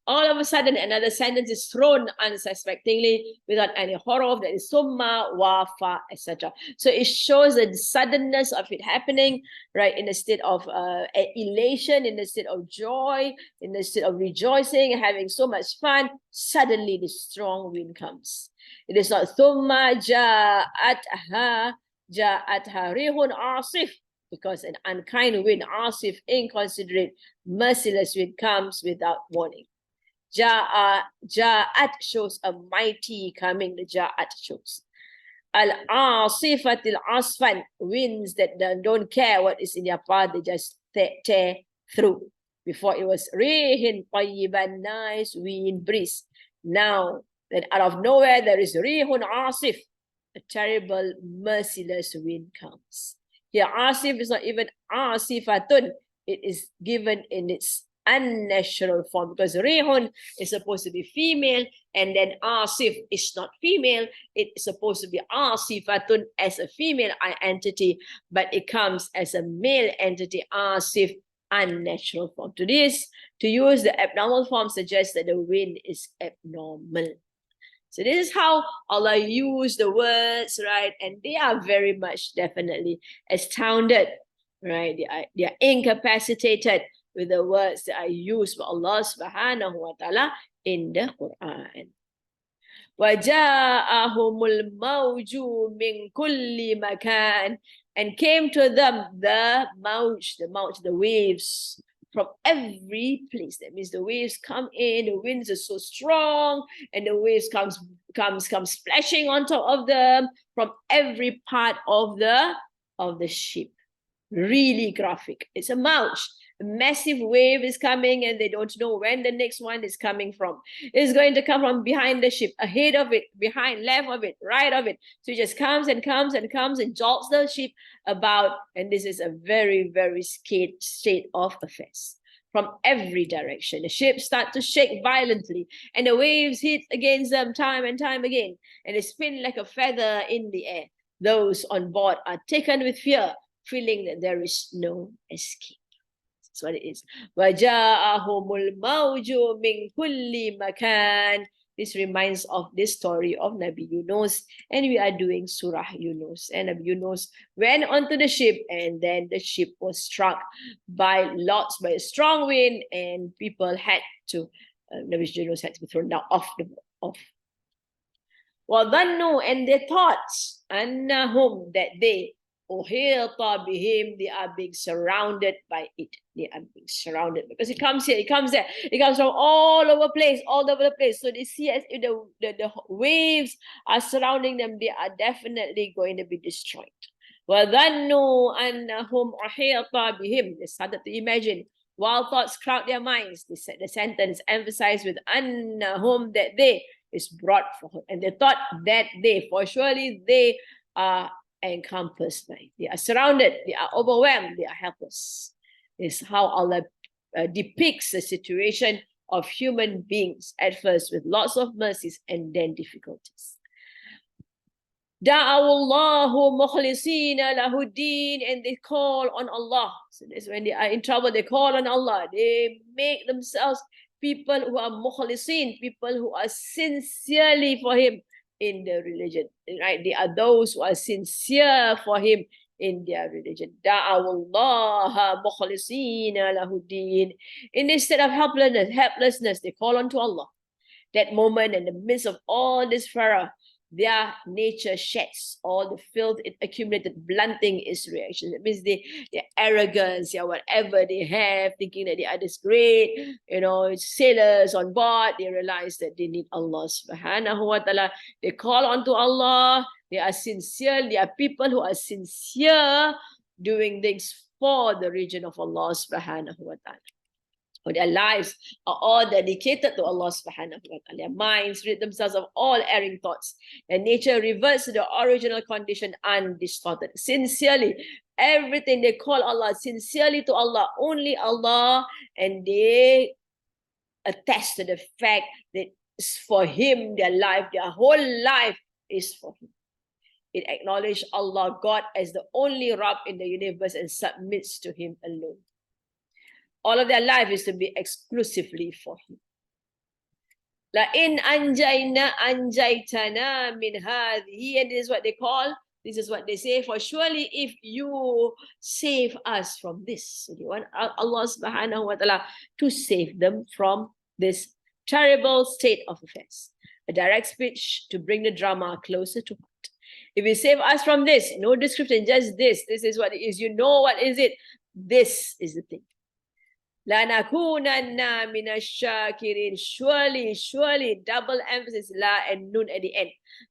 All of a sudden, another sentence is thrown unsuspectingly without any horror. That is summa, wafa, etc. So it shows the suddenness of it happening, right? In a state of elation, in a state of joy, in a state of rejoicing, having so much fun. Suddenly, the strong wind comes. It is not summa ja'atha rihun asif, because an unkind wind, asif, inconsiderate, merciless wind, comes without warning. Ja'at shows a mighty coming. The Ja'at shows. Al-asifatil asfan, winds that don't care what is in their path, they just tear through. Before it was rihin tayyiban, nice wind breeze. Now that out of nowhere there is rihun asif, a terrible, merciless wind comes. Here, asif is not even asifatun. It is given in its unnatural form, because rihun is supposed to be female, and then asif is not female. It's supposed to be asifatun as a female entity, but it comes as a male entity, asif, unnatural form. To use the abnormal form suggests that the wind is abnormal. So this is how Allah used the words, right? And they are very much definitely astounded, right? They are incapacitated with the words that are used by Allah subhanahu wa ta'ala in the Quran. وَجَاءَهُمُ الْمَوْجُ مِنْ كُلِّ مَكَانٍ, and came to them the mawj, the waves from every place. That means the waves come in, the winds are so strong, and the waves comes splashing on top of them from every part of the ship. Really graphic. It's a mawj. A massive wave is coming, and they don't know when the next one is coming from. It's going to come from behind the ship, ahead of it, behind, left of it, right of it. So it just comes and comes and comes and jolts the ship about. And this is a very, very state of affairs. From every direction, the ship starts to shake violently, and the waves hit against them time and time again, and they spin like a feather in the air. Those on board are taken with fear, feeling that there is no escape. That's what it is. وَجَاءَهُمُ الْمَوْجُ مِنْ كُلِّ مَكَانٍ. This reminds of this story of Nabi Yunus, and we are doing Surah Yunus. And Nabi Yunus went onto the ship, and then the ship was struck by a strong wind, and people had to, Nabi Yunus had to be thrown down off. وَظَنُّوا, and they thought, أَنَّهُمْ, that they, أُحِيطَ بِهِمْ, they are being surrounded by it. They are being surrounded because it comes here, it comes there, it comes from all over the place. So they see as if the waves are surrounding them, they are definitely going to be destroyed. وَظَنُّوا أَنَّهُمْ أُحِيطَ بِهِمْ. They started to imagine. Wild thoughts crowd their minds. They said the sentence emphasized with أَنَّهُمْ, that they is brought for her. And they thought that they, for surely they are encompassed by, they are surrounded, they are overwhelmed, they are helpless. This is how Allah depicts the situation of human beings at first with lots of mercies and then difficulties. Da'awallahu mukhlisina lahuddin, and they call on Allah. So that's when they are in trouble, they call on Allah. They make themselves people who are mukhlisin, people who are sincerely for Him in their religion, right? They are those who are sincere for Him in their religion. Da'awallaha mukhlisina lahuddin. In this state of helplessness, they call on to Allah. That moment, in the midst of all this Pharaoh, their nature sheds all the filth it accumulated, blunting its reaction. It means their arrogance, whatever they have, thinking that they are this great, sailors on board, they realize that they need Allah subhanahu wa ta'ala. They call on to Allah. They are sincere. They are people who are sincere doing things for the region of Allah subhanahu wa ta'ala. Their lives are all dedicated to Allah subhanahu wa ta'ala. Their minds rid themselves of all erring thoughts. Their nature reverts to the original condition undistorted. Sincerely, everything they call Allah, sincerely to Allah, only Allah, and they attest to the fact that it's for Him, their life, their whole life is for Him. It acknowledges Allah, God, as the only Rabb in the universe and submits to Him alone. All of their life is to be exclusively for Him. La in anjaytana min hadhihi, and this is what they call, this is what they say, for surely if you save us from this. So they want Allah subhanahu wa ta'ala to save them from this terrible state of affairs. A direct speech to bring the drama closer to heart. If you save us from this, no description, just this is what it is. You know what is it? This is the thing. لَنَكُونَنَّ مِنَ الشَّاكِرِينَ. Surely, double emphasis, la and nun at the end.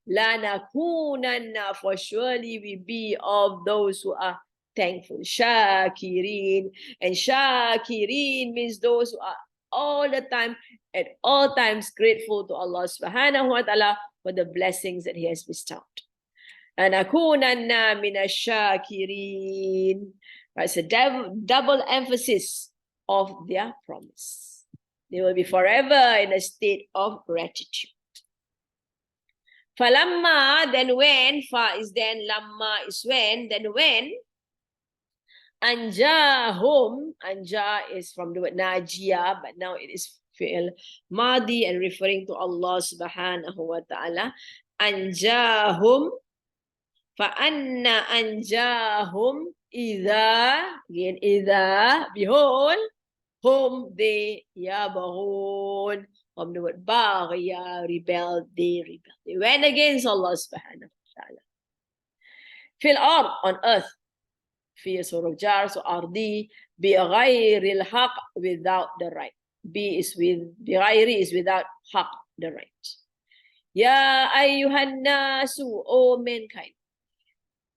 لَنَكُونَنَّ, for surely we be of those who are thankful. Shakirin, and shakirin means those who are all the time, at all times, grateful to Allah subhanahu wa ta'ala for the blessings that He has bestowed. لَنَكُونَنَّ مِنَ الشَّاكِرِينَ. Right, so double emphasis of their promise. They will be forever in a state of gratitude. Falamma, then when, fa is then, lamma is when, then when, anjahum, anja is from the word najia, but now it is fi'il madi and referring to Allah subhanahu wa ta'ala. Anjahum, fa anna anjahum, again, behold, whom they yabahun, from the word baghiya, rebelled, they rebelled. They went against Allah subhanahu wa ta'ala. Fil ard, on earth, fi surah jar, so ardi, bi ghayril haq, without the right. Bi ghayri is without haq, the right. Ya ayyuhan nasu, O mankind.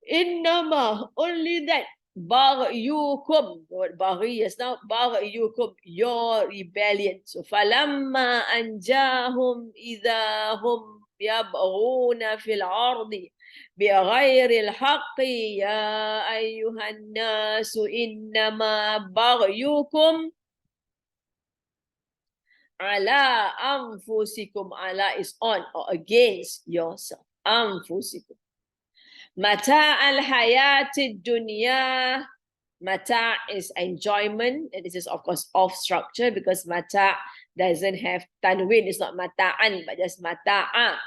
Innama, only that, baghiyukum, what baghi is now, baghiyukum, your rebellion. So falamma anjahum idahum yabghuna fil ardi bighayri al-haqqi ya ayyuhan nasu innama baghyukum ala anfusikum. Ala is on or against yourself. Anfusikum. Mata al-hayati dunya, Mata is enjoyment, and this is of course off structure because mata doesn't have tanwin. It's not mata'an, but just mata'a.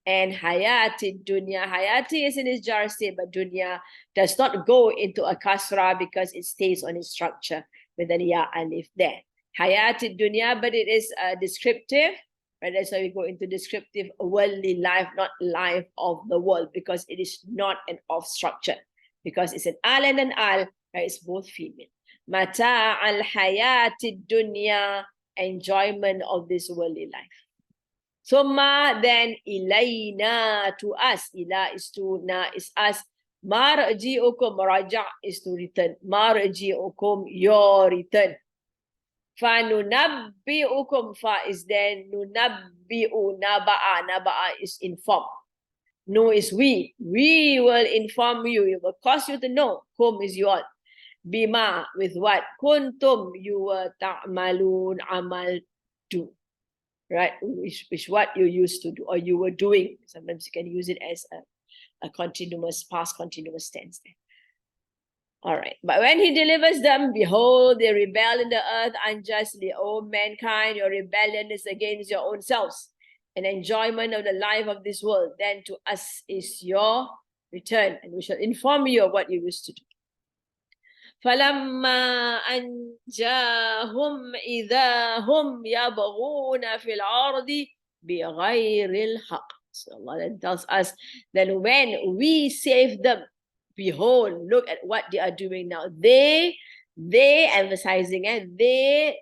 And hayati dunya, hayati is in its jar state, but dunya does not go into a kasra because it stays on its structure with an ya alif there. Hayati dunya, but it is descriptive. Right, that's why we go into descriptive worldly life, not life of the world, because it is not an off structure. Because it's an al and an al, right? It's both female. Mata al hayati dunya, enjoyment of this worldly life. Summa, then ilayna, to us. Ila is to, na is us. Marji'ukum, raja is to return. Marji'ukum, your return. Fanunabbi'ukum, fa is then nunabbi'u, naba'a. Naba'a is inform. No is we. We will inform you. It will cause you to know. Kum is you all. Bima, with what? Kuntum, you were ta'malun, amal, do. Right? Which what you used to do or you were doing. Sometimes you can use it as a continuous, past continuous tense there. All right. But when he delivers them, behold, they rebel in the earth unjustly. O mankind, your rebellion is against your own selves. An enjoyment of the life of this world. Then to us is your return. And we shall inform you of what you used to do. فَلَمَّا أَنْجَاهُمْ إِذَا هُمْ يَبْغُونَ فِي الْأَرْضِ بِغَيْرِ الْحَقِّ. So Allah then tells us that when we save them, behold, look at what they are doing now. They emphasizing and they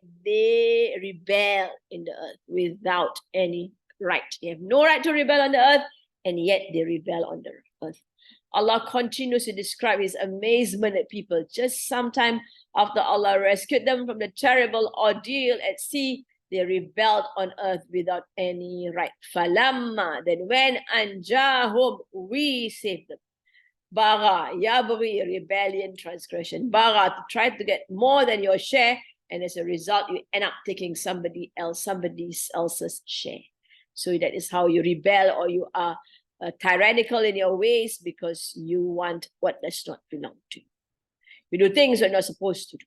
rebel in the earth without any right. They have no right to rebel on the earth, and yet they rebel on the earth. Allah continues to describe his amazement at people. Just sometime after Allah rescued them from the terrible ordeal at sea, they rebelled on earth without any right. Falamma, then when anjahum, we saved them. Baga, yabri, rebellion, transgression. Baga, to try to get more than your share, and as a result, you end up taking somebody else's share. So that is how you rebel, or you are tyrannical in your ways because you want what does not belong to you. You do things you're not supposed to do.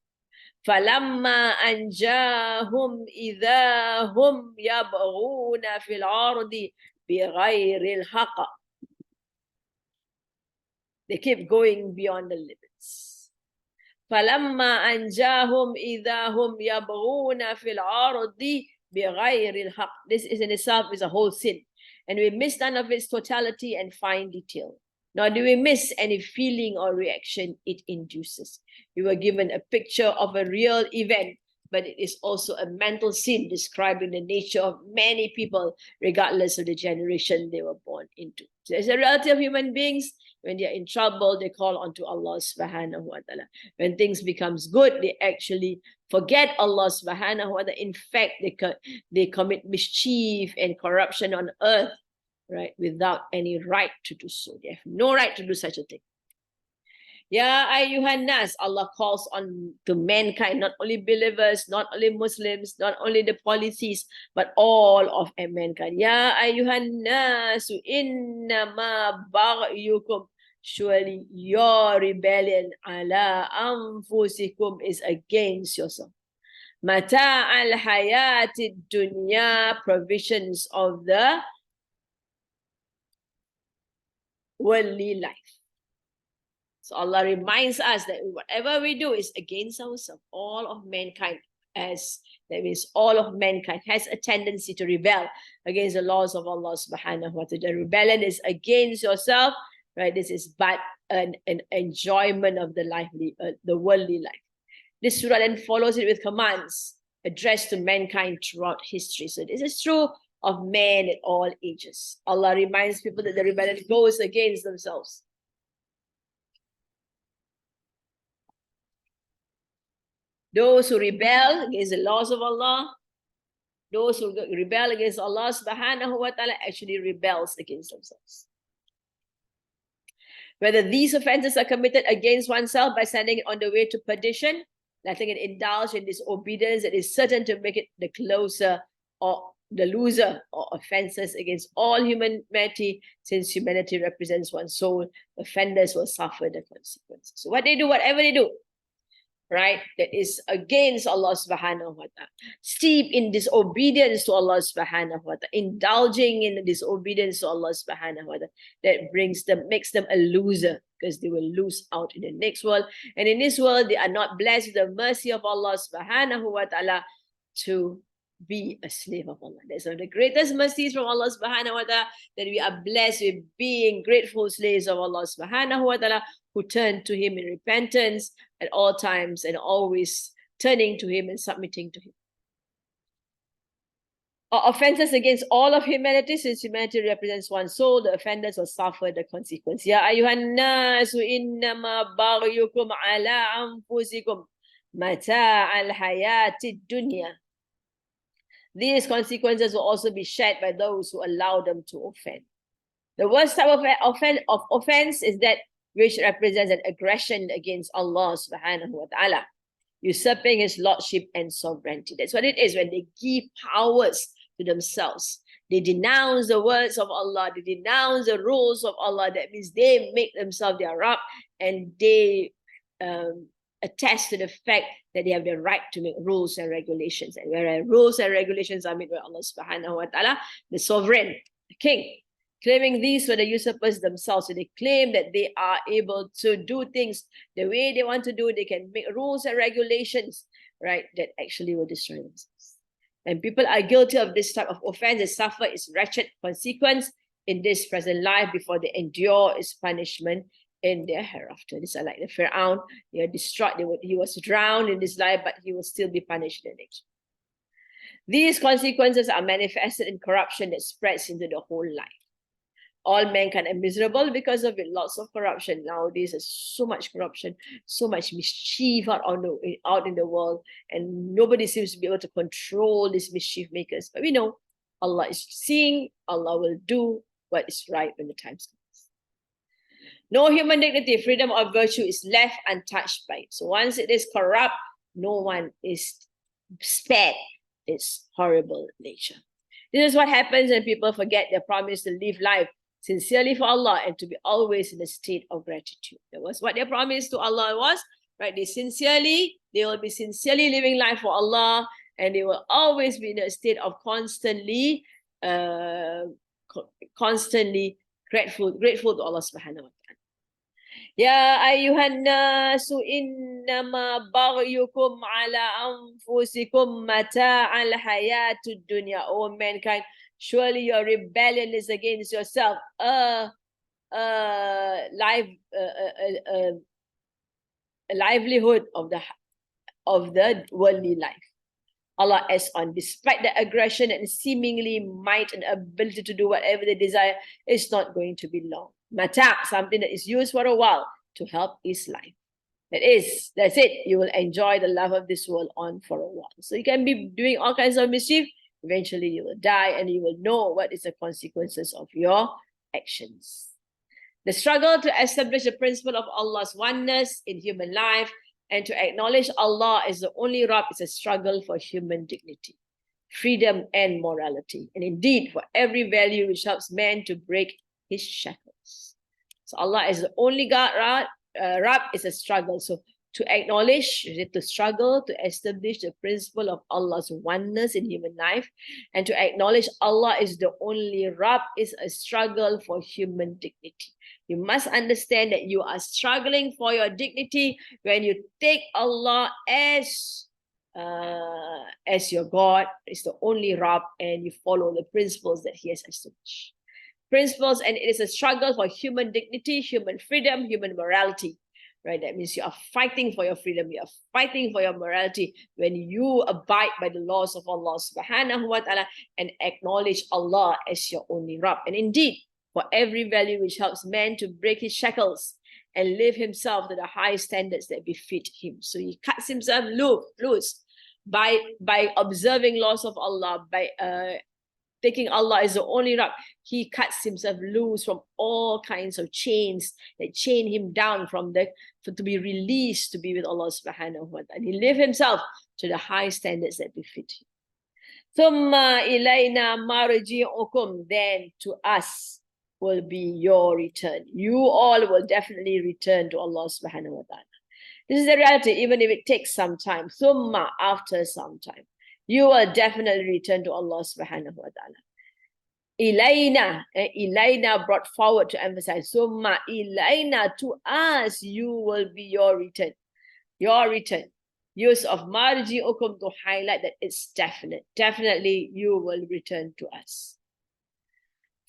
فَلَمَّا أَنْجَاهُمْ إِذَا هُمْ يَبْغُونَ فِي الْأَرْضِ بِغَيْرِ الْحَقِّ. They keep going beyond the limits. فَلَمَّا أَنْجَاهُمْ إِذَا هُمْ يَبْغُونَ فِي الْأَرْضِ بِغَيْرِ الْحَقِّ. This is in itself is a whole sin. And we miss none of its totality and fine detail. Nor do we miss any feeling or reaction it induces. We were given a picture of a real event, but it is also a mental scene describing the nature of many people, regardless of the generation they were born into. So as a reality of human beings, when they are in trouble, they call onto Allah subhanahu wa ta'ala. When things becomes good, they actually forget Allah subhanahu wa ta'ala. In fact, they commit mischief and corruption on earth, right, without any right to do so. They have no right to do such a thing. Ya ayyuhan nas, Allah calls on to mankind, not only believers, not only Muslims, not only the polytheists, but all of mankind. Ya ayyuhan nas, innama baghyukum. Surely your rebellion ala anfusikum is against yourself. Mata al hayati dunya, provisions of the worldly life. So Allah reminds us that whatever we do is against ourselves. All of mankind that means all of mankind has a tendency to rebel against the laws of Allah subhanahu wa ta'ala. The rebellion is against yourself. Right, this is but an enjoyment of the worldly life. This surah then follows it with commands addressed to mankind throughout history. So this is true of men at all ages. Allah reminds people that the rebellion goes against themselves. Those who rebel against the laws of Allah, those who rebel against Allah subhanahu wa ta'ala actually rebels against themselves. Whether these offenses are committed against oneself by sending it on the way to perdition, letting it indulge in disobedience that is certain to make it the closer or the loser, or offenses against all humanity, since humanity represents one soul, offenders will suffer the consequences. So what they do, whatever they do, right, that is against Allah subhanahu wa ta'ala, steep in disobedience to Allah subhanahu wa ta'ala, indulging in disobedience to Allah subhanahu wa ta'ala, that makes them a loser, because they will lose out in the next world. And in this world, they are not blessed with the mercy of Allah subhanahu wa ta'ala to be a slave of Allah. That's one of the greatest mercies from Allah subhanahu wa ta'ala, that we are blessed with being grateful slaves of Allah subhanahu wa ta'ala, who turn to Him in repentance at all times and always turning to Him and submitting to Him. Offenses against all of humanity, since humanity represents one soul, the offenders will suffer the consequence. Ya ayuhan nasu innama baghyukum ala anfusikum mata'al hayatid dunya. These consequences will also be shared by those who allow them to offend. The worst type of offense is that which represents an aggression against Allah subhanahu wa ta'ala, usurping His lordship and sovereignty. That's what it is when they give powers to themselves. They denounce the words of Allah, they denounce the rules of Allah. That means they make themselves their Rabb, and they attest to the fact that they have the right to make rules and regulations. And whereas rules and regulations are made by Allah subhanahu wa ta'ala, the sovereign, the king, claiming these were the usurpers themselves. So they claim that they are able to do things the way they want to do. They can make rules and regulations, right, that actually will destroy themselves. And people are guilty of this type of offense. They suffer its wretched consequence in this present life before they endure its punishment in their hereafter. These are like the Pharaoh. They are destroyed. He was drowned in this life, but he will still be punished in the next. These consequences are manifested in corruption that spreads into the whole life. All mankind are miserable because of it. Lots of corruption nowadays. There's so much corruption, so much mischief out in the world, and nobody seems to be able to control these mischief makers. But we know Allah is seeing. Allah will do what is right when the time comes. No human dignity, freedom, or virtue is left untouched by it. So once it is corrupt, no one is spared its horrible nature. This is what happens when people forget their promise to live life sincerely for Allah and to be always in a state of gratitude. That was what their promise to Allah was, right? They will be sincerely living life for Allah, and they will always be in a state of constantly grateful to Allah subhanahu wa ta'ala. Ya ayyuhan nasu innama baghyukum ala anfusikum mata'al hayatud dunya. O mankind, surely your rebellion is against yourself, a livelihood of the worldly life. Allah adds on, despite the aggression and seemingly might and ability to do whatever they desire, it's not going to be long. Mata, something that is used for a while to help is life. That's it. You will enjoy the love of this world on for a while. So you can be doing all kinds of mischief. Eventually you will die, and you will know what is the consequences of your actions. The struggle to establish the principle of Allah's oneness in human life and to acknowledge Allah as the only Rabb is a struggle for human dignity, freedom, and morality. And indeed, for every value which helps man to break his shackles. So Allah is the only God, Rabb is a struggle. So to acknowledge, to struggle to establish the principle of Allah's oneness in human life, and to acknowledge Allah is the only Rabb is a struggle for human dignity. You must understand that you are struggling for your dignity when you take Allah as your God, is the only Rabb, and you follow the principles that He has established. Principles, and it is a struggle for human dignity, human freedom, human morality. Right? That means you are fighting for your freedom, you are fighting for your morality when you abide by the laws of Allah subhanahu wa ta'ala and acknowledge Allah as your only Rabb. And indeed, for every value which helps man to break his shackles and live himself to the high standards that befit him. So he cuts himself loose by observing laws of Allah, by taking Allah as the only Rabb. He cuts himself loose from all kinds of chains that chain him down to be released to be with Allah subhanahu wa ta'ala. He live himself to the high standards that befit him. Thumma ilayna marji'ukum, then to us will be your return. You all will definitely return to Allah subhanahu wa ta'ala. This is the reality, even if it takes some time. Summa, after some time, you will definitely return to Allah subhanahu wa ta'ala. Ilayna brought forward to emphasize. Summa ilayna, to us, you will be your return. Your return. Use of marji'ukum to highlight that it's definite. Definitely you will return to us.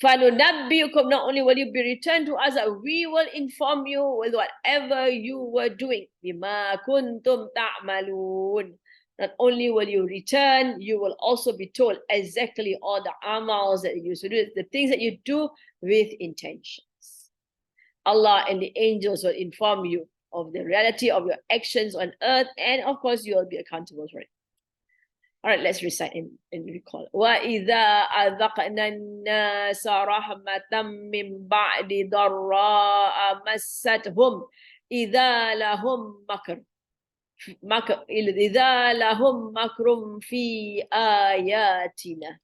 فَنُنَبِّئُكُمْ, not only will you be returned to us, we will inform you with whatever you were doing. بِمَا كُنْتُمْ تَعْمَلُونَ. Not only will you return, you will also be told exactly all the amals that you used to do, the things that you do with intentions. Allah and the angels will inform you of the reality of your actions on earth, and of course you will be accountable for it. All right, let's recite and recall. وَإِذَا أَذَقْنَا النَّاسَ رَحْمَةً مِّن بَعْدِ ضَرَّاءَ مَسَّتْهُمْ إِذَا لَهُمْ مَكْرٌ فِي آيَاتِنَا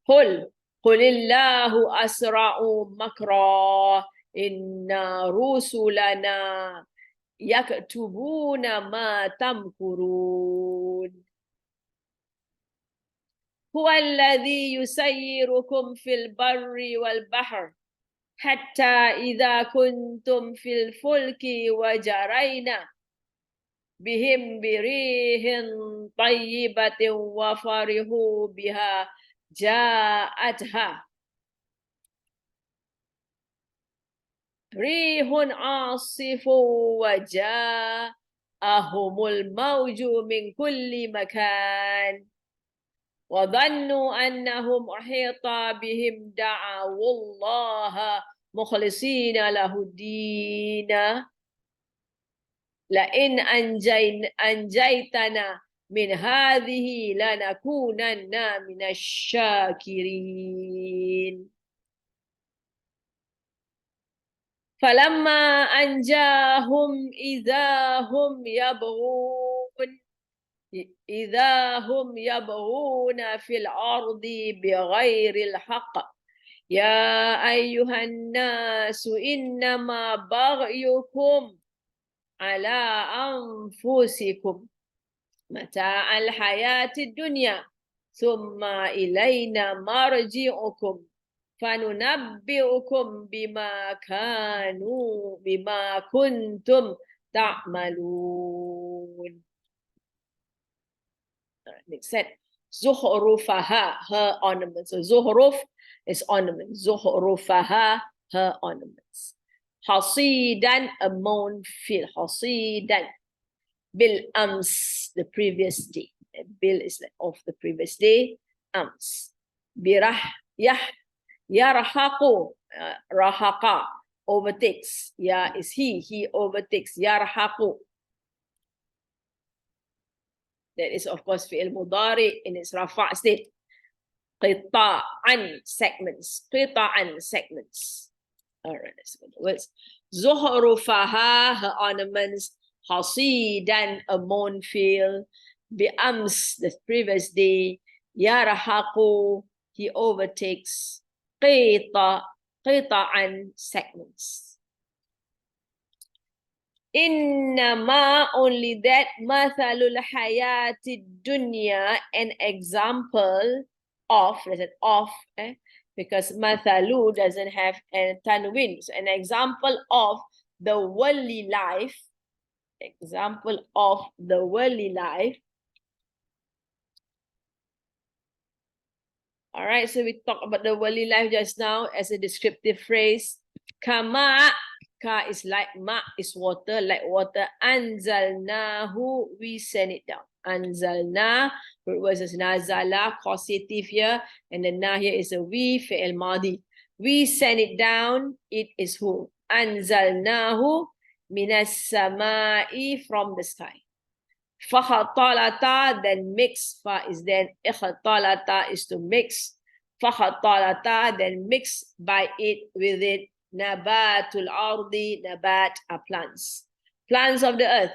قُلْ اللَّهُ أَسْرَعُ مَكْرًا إِنَّ رُسُلَنَا يكتبون ما تمكرون هو الذي يسيركم في البر والبحر حتى إذا كنتم في الفلك وجرينا بهم بريح طيبة وفرحوا بها جاءتها ريح عاصف وجاءهم الموج من كل مكان وظنوا أنهم أحيط بهم دعوا الله مخلصين له الدين لئن أنجيتنا من هذه لنكونن من الشاكرين فلما أنجاهم إذا هم يبغون في الأرض بغير الحق يا أيها الناس إنما بغيكم على أنفسكم متاع الحياة الدنيا ثم إلينا مرجعكم فننبئكم بما كنتم تعملون. Next set. Zuhrufaha, her ornaments. So zuhruf is ornament. Zuhrufaha, her ornaments. Hasidan, a mown field. Hasidan. Bil ams, the previous day. Bil is like of the previous day. Ams. Birah, Yarhaqu, rahaqa, overtakes. Ya is he overtakes. Yarhaqu. That is, of course, fi'il mudari in its rafa' state. Qita'an, segments. Qita'an, segments. All right, let's go to the words. Zuhrufaha, her ornaments. Hasidan, a mown field. Bi'ams, the previous day. Yarhaqu, he overtakes. Qita'an, segments. Innama, only that, mathalul hayati dunya, an example of, because mathalu doesn't have a tanwin, so an example of the worldly life, All right, so we talked about the worldly life just now as a descriptive phrase. Kama, ka is like, ma is water, like water. Anzalnahu, we send it down. Anzalna, root word is nazala, causative here, and the na here is a we, fi'il madi. We send it down, it is who? Anzalnahu minas samai, from the sky. Fakhatalata, then mix. Fa is then ikhatalata, is to mix. Fakhatalata, then mix by it with it. Nabatul ardi, nabat are plants. Plants of the earth.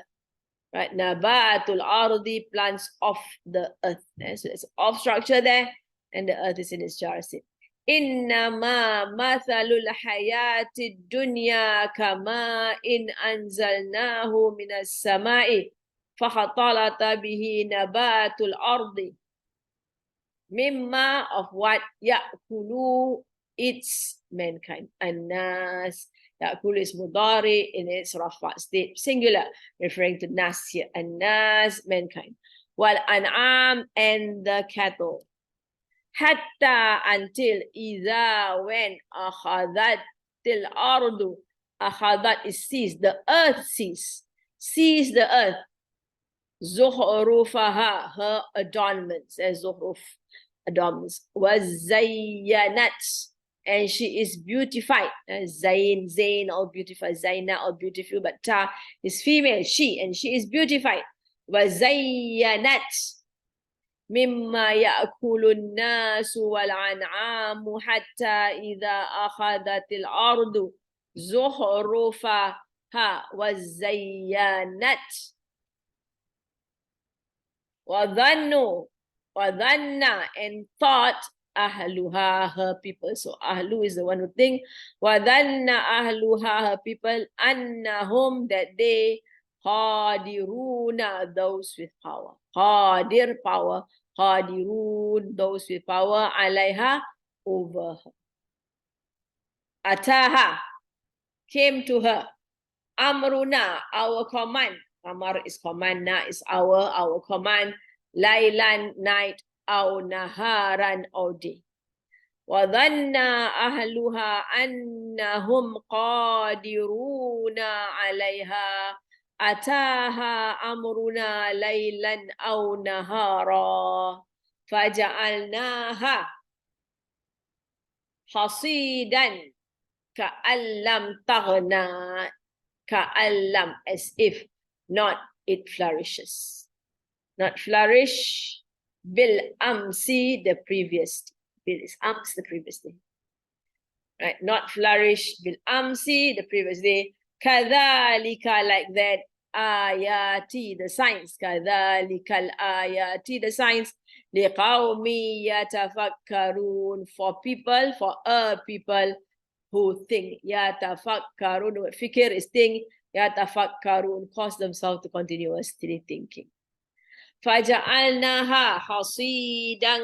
Right? Nabatul ardi, plants of the earth. So it's off structure there, and the earth is in its jar seat. إنما مثل الحياة الدنيا كماء إن أنزلناه من السماء فاختلط به نبات الأرض مما of what يأكل its mankind. الناس يأكل is mudari in its rafa state singular, referring to nas here. الناس mankind. والأنعام and the cattle. حتى until إذا when أخذت الأرض أخذت is seized, the earth seized the earth. زخرفها her adornments as زخرف adornments وزينت and she is beautified. Zain all beautiful, Zaina all beautiful, but Ta is female, she, and she is beautified. وزينت مما يأكل الناس والأنعام حتى إذا أخذت الأرض زخرفها وزينت وظنوا and thought أهلها her people. So أهlu is the one who think. وظن أهلها her people أنهم that they قادرون those with power. قادر power. قادرون those with power عليها over her. أتاها came to her. Amruna our command. Amar is command, na is our command. Laylan night, aw naharan or day. وظن أهلها أنهم قادرون عليها أتاها أمرنا ليلا أو نهارا فجعلناها حصيدا كأن لم تغنى كأن لم as if not it flourishes. Not flourish bil amsi the previous day. Bil is ams the previous day. Right? Not flourish bil amsi the previous day. Kadhalika like that. Ayati the signs. Kadhalika ayati the signs. Liqawmi yatafakkarun for people, for a people who think. Yatafakkarun. Fikir is think. Yatafakkarun cause themselves to continuously thinking. فجعلناها حصيدا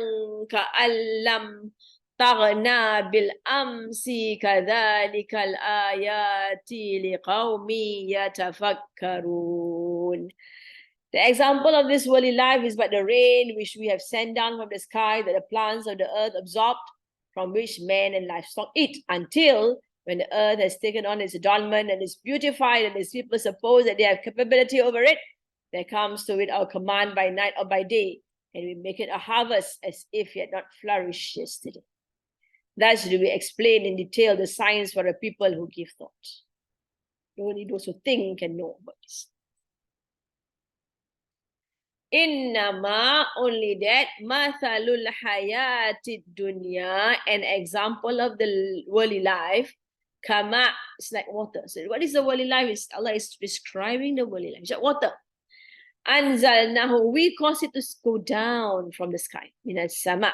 كأن لم تغنى بالأمس كذلك الآيات لقوم يتفكرون. The example of this worldly life is but the rain which we have sent down from the sky that the plants of the earth absorbed, from which man and livestock eat, until when the earth has taken on its adornment and is beautified, and its people suppose that they have capability over it, there comes to it our command by night or by day, and we make it a harvest as if it had not flourished yesterday. Thus do we explain in detail the signs for the people who give thought. Only those who think can know about this. Innama, only that, mathalul hayatid dunya, an example of the worldly life, kama, it's like water. So what is the worldly life? Allah is describing the worldly life. It's like water. Anzalnahu, we cause it to go down from the sky. Minas sama.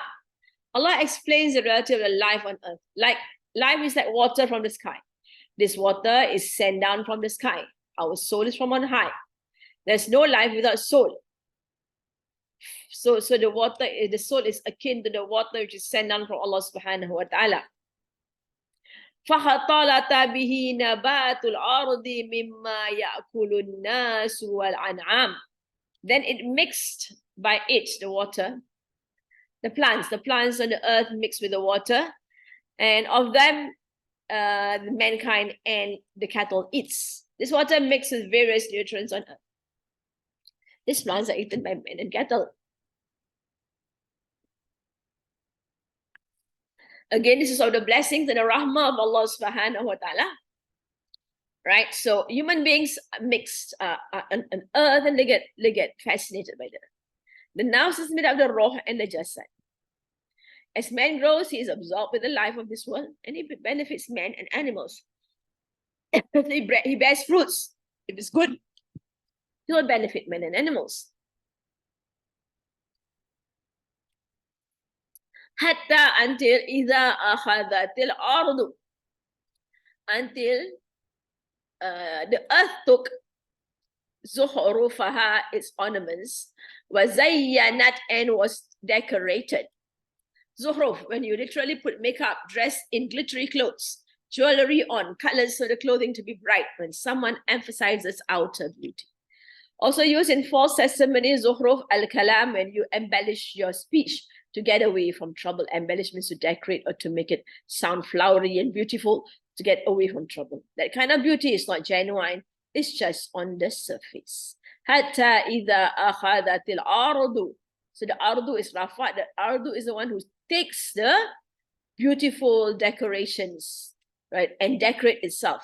Allah explains the reality of the life on earth. Like life is like water from the sky. This water is sent down from the sky. Our soul is from on high. There's no life without soul. So the water, the soul is akin to the water which is sent down from Allah subhanahu wa ta'ala. فَخَطَلَتَ بِهِ نَبَاتُ الْأَرْضِ مِمَّا يَأْكُلُ النَّاسُ وَالْأَنْعَامُ. Then it mixed by it, the water, the plants on the earth mixed with the water, and of them, the mankind and the cattle eats. This water mixes various nutrients on earth. These plants are eaten by men and cattle. Again, this is all the blessings and the rahmah of Allah subhanahu wa ta'ala. Right? So human beings mix on earth, and they get fascinated by that. The nafs is made of the ruh and the jasad. As man grows, he is absorbed with the life of this world, and he benefits man and animals. He bears fruits. If it's good, he will benefit men and animals. Hatta until إذا أخذت الأرض, until the earth took زخرفها, its ornaments, وزينت, and was decorated. Zuhruf, when you literally put makeup, dressed in glittery clothes, jewelry on, colors for the clothing to be bright, when someone emphasizes outer beauty. Also used in false testimony, Zuhruf al-Kalam, when you embellish your speech to get away from trouble. Embellishments to decorate or to make it sound flowery and beautiful, to get away from trouble. That kind of beauty is not genuine. It's just on the surface. Hatta إذا أخذت الأرض. So the ardu is Rafa. The ardu is the one who takes the beautiful decorations, right, and decorate itself.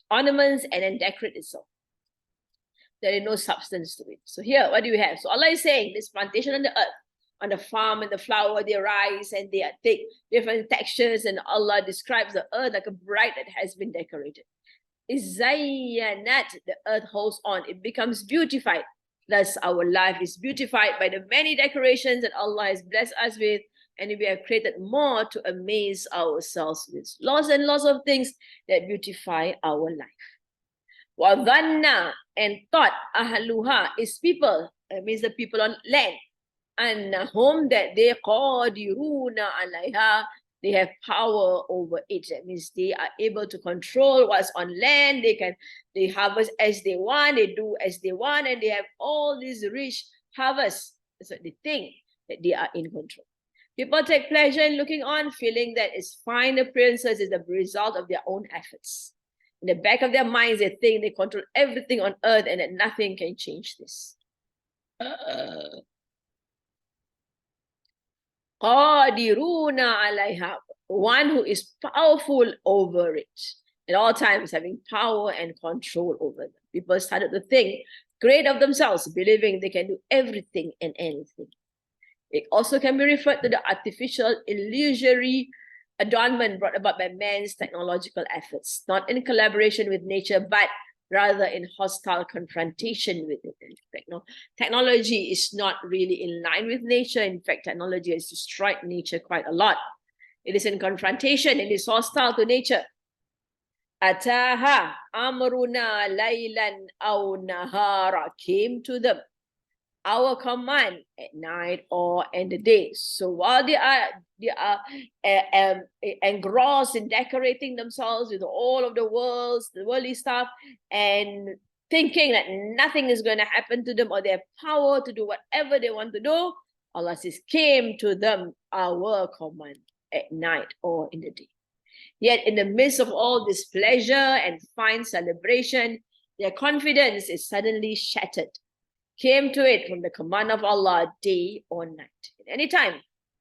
Ornaments and then decorate itself. There is no substance to it. So here, what do we have? So Allah is saying this plantation on the earth, on the farm and the flower, they rise and they take different textures, and Allah describes the earth like a bride that has been decorated. Izayyanat, the earth holds on, it becomes beautified. Thus, our life is beautified by the many decorations that Allah has blessed us with, and we have created more to amaze ourselves with. Lots and lots of things that beautify our life. وَظَنَّ, and thought, أَهْلُهَا, is people, it means the people on land, أَنَّهُمْ, that they قَادِرُونَ عَلَيْهَا, they have power over it. That means they are able to control what's on land. They harvest as they want, they do as they want, and they have all these rich harvests. So they think that they are in control. People take pleasure in looking on, feeling that its fine appearances is the result of their own efforts. In the back of their minds, they think they control everything on earth and that nothing can change this. Qadiruna alayha, one who is powerful over it. At all times, having power and control over them. People started to think great of themselves, believing they can do everything and anything. It also can be referred to the artificial, illusory adornment brought about by man's technological efforts, not in collaboration with nature, but rather in hostile confrontation with it. In fact, no, technology is not really in line with nature. In fact, technology has destroyed nature quite a lot. It is in confrontation, it is hostile to nature. Ataha amruna laylan aw nahara, came to them our command at night or in the day. So while they are engrossed in decorating themselves with all of the worldly stuff, and thinking that nothing is going to happen to them or they have power to do whatever they want to do, Allah says, came to them our command at night or in the day. Yet in the midst of all this pleasure and fine celebration, their confidence is suddenly shattered. Came to it from the command of Allah day or night. At any time,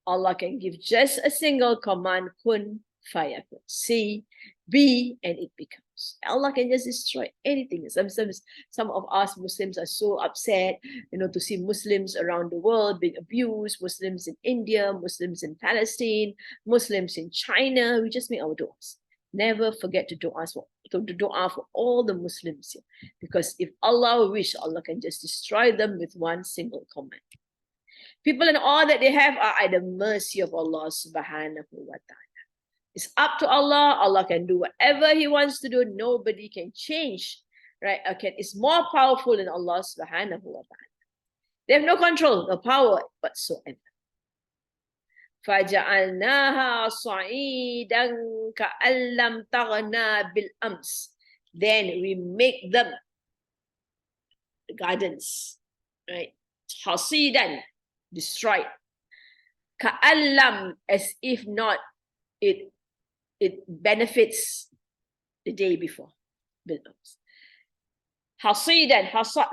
Allah can give just a single command, kun fayakun. See, be, and it becomes. Allah can just destroy anything. Some of us Muslims are so upset, to see Muslims around the world being abused, Muslims in India, Muslims in Palestine, Muslims in China. We just make our du'as. Never forget to dua for all the Muslims here. Because if Allah wish, Allah can just destroy them with one single command. People and all that they have are at the mercy of Allah subhanahu wa ta'ala. It's up to Allah. Allah can do whatever He wants to do. Nobody can change. Right? Okay, it's more powerful than Allah subhanahu wa ta'ala. They have no control, no power whatsoever. فَجَعَلْنَاهَا صَعِيدًا كَأَن لَّمْ تَغْنَى بِالْأَمْسِ. Then we make them the gardens, right? حَصِيدًا, destroyed. كَأَن لَّمْ, as if not, it benefits the day before. بِالْأَمْسِ. Hasidan, hasad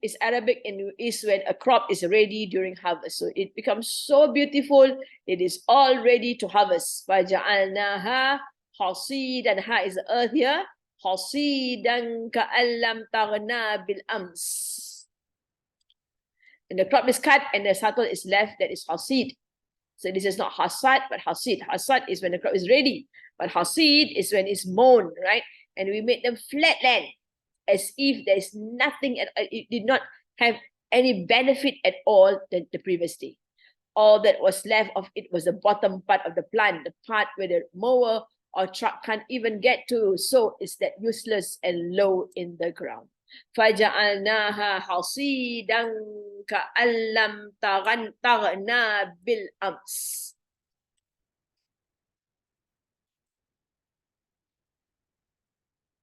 is Arabic, and is when a crop is ready during harvest. So it becomes so beautiful, it is all ready to harvest. فَجَعَلْنَاهَا hasidan, ha is the earth here. Hasidan كَأَن لَّمْ تَغْنَى بِالْأَمْسِ. And the crop is cut and the sattel is left, that is hasid. So this is not hasad, but hasid. Hasad is when the crop is ready. But hasid is when it's mown, right? And we made them flat land, as if there's nothing, it did not have any benefit at all the previous day. All that was left of it was the bottom part of the plant, the part where the mower or truck can't even get to. So it's that useless and low in the ground. فَجَعَلْنَاهَا حَصِيدًا كَأَن لَّمْ تَغْنَ بِالْأَمْسِ.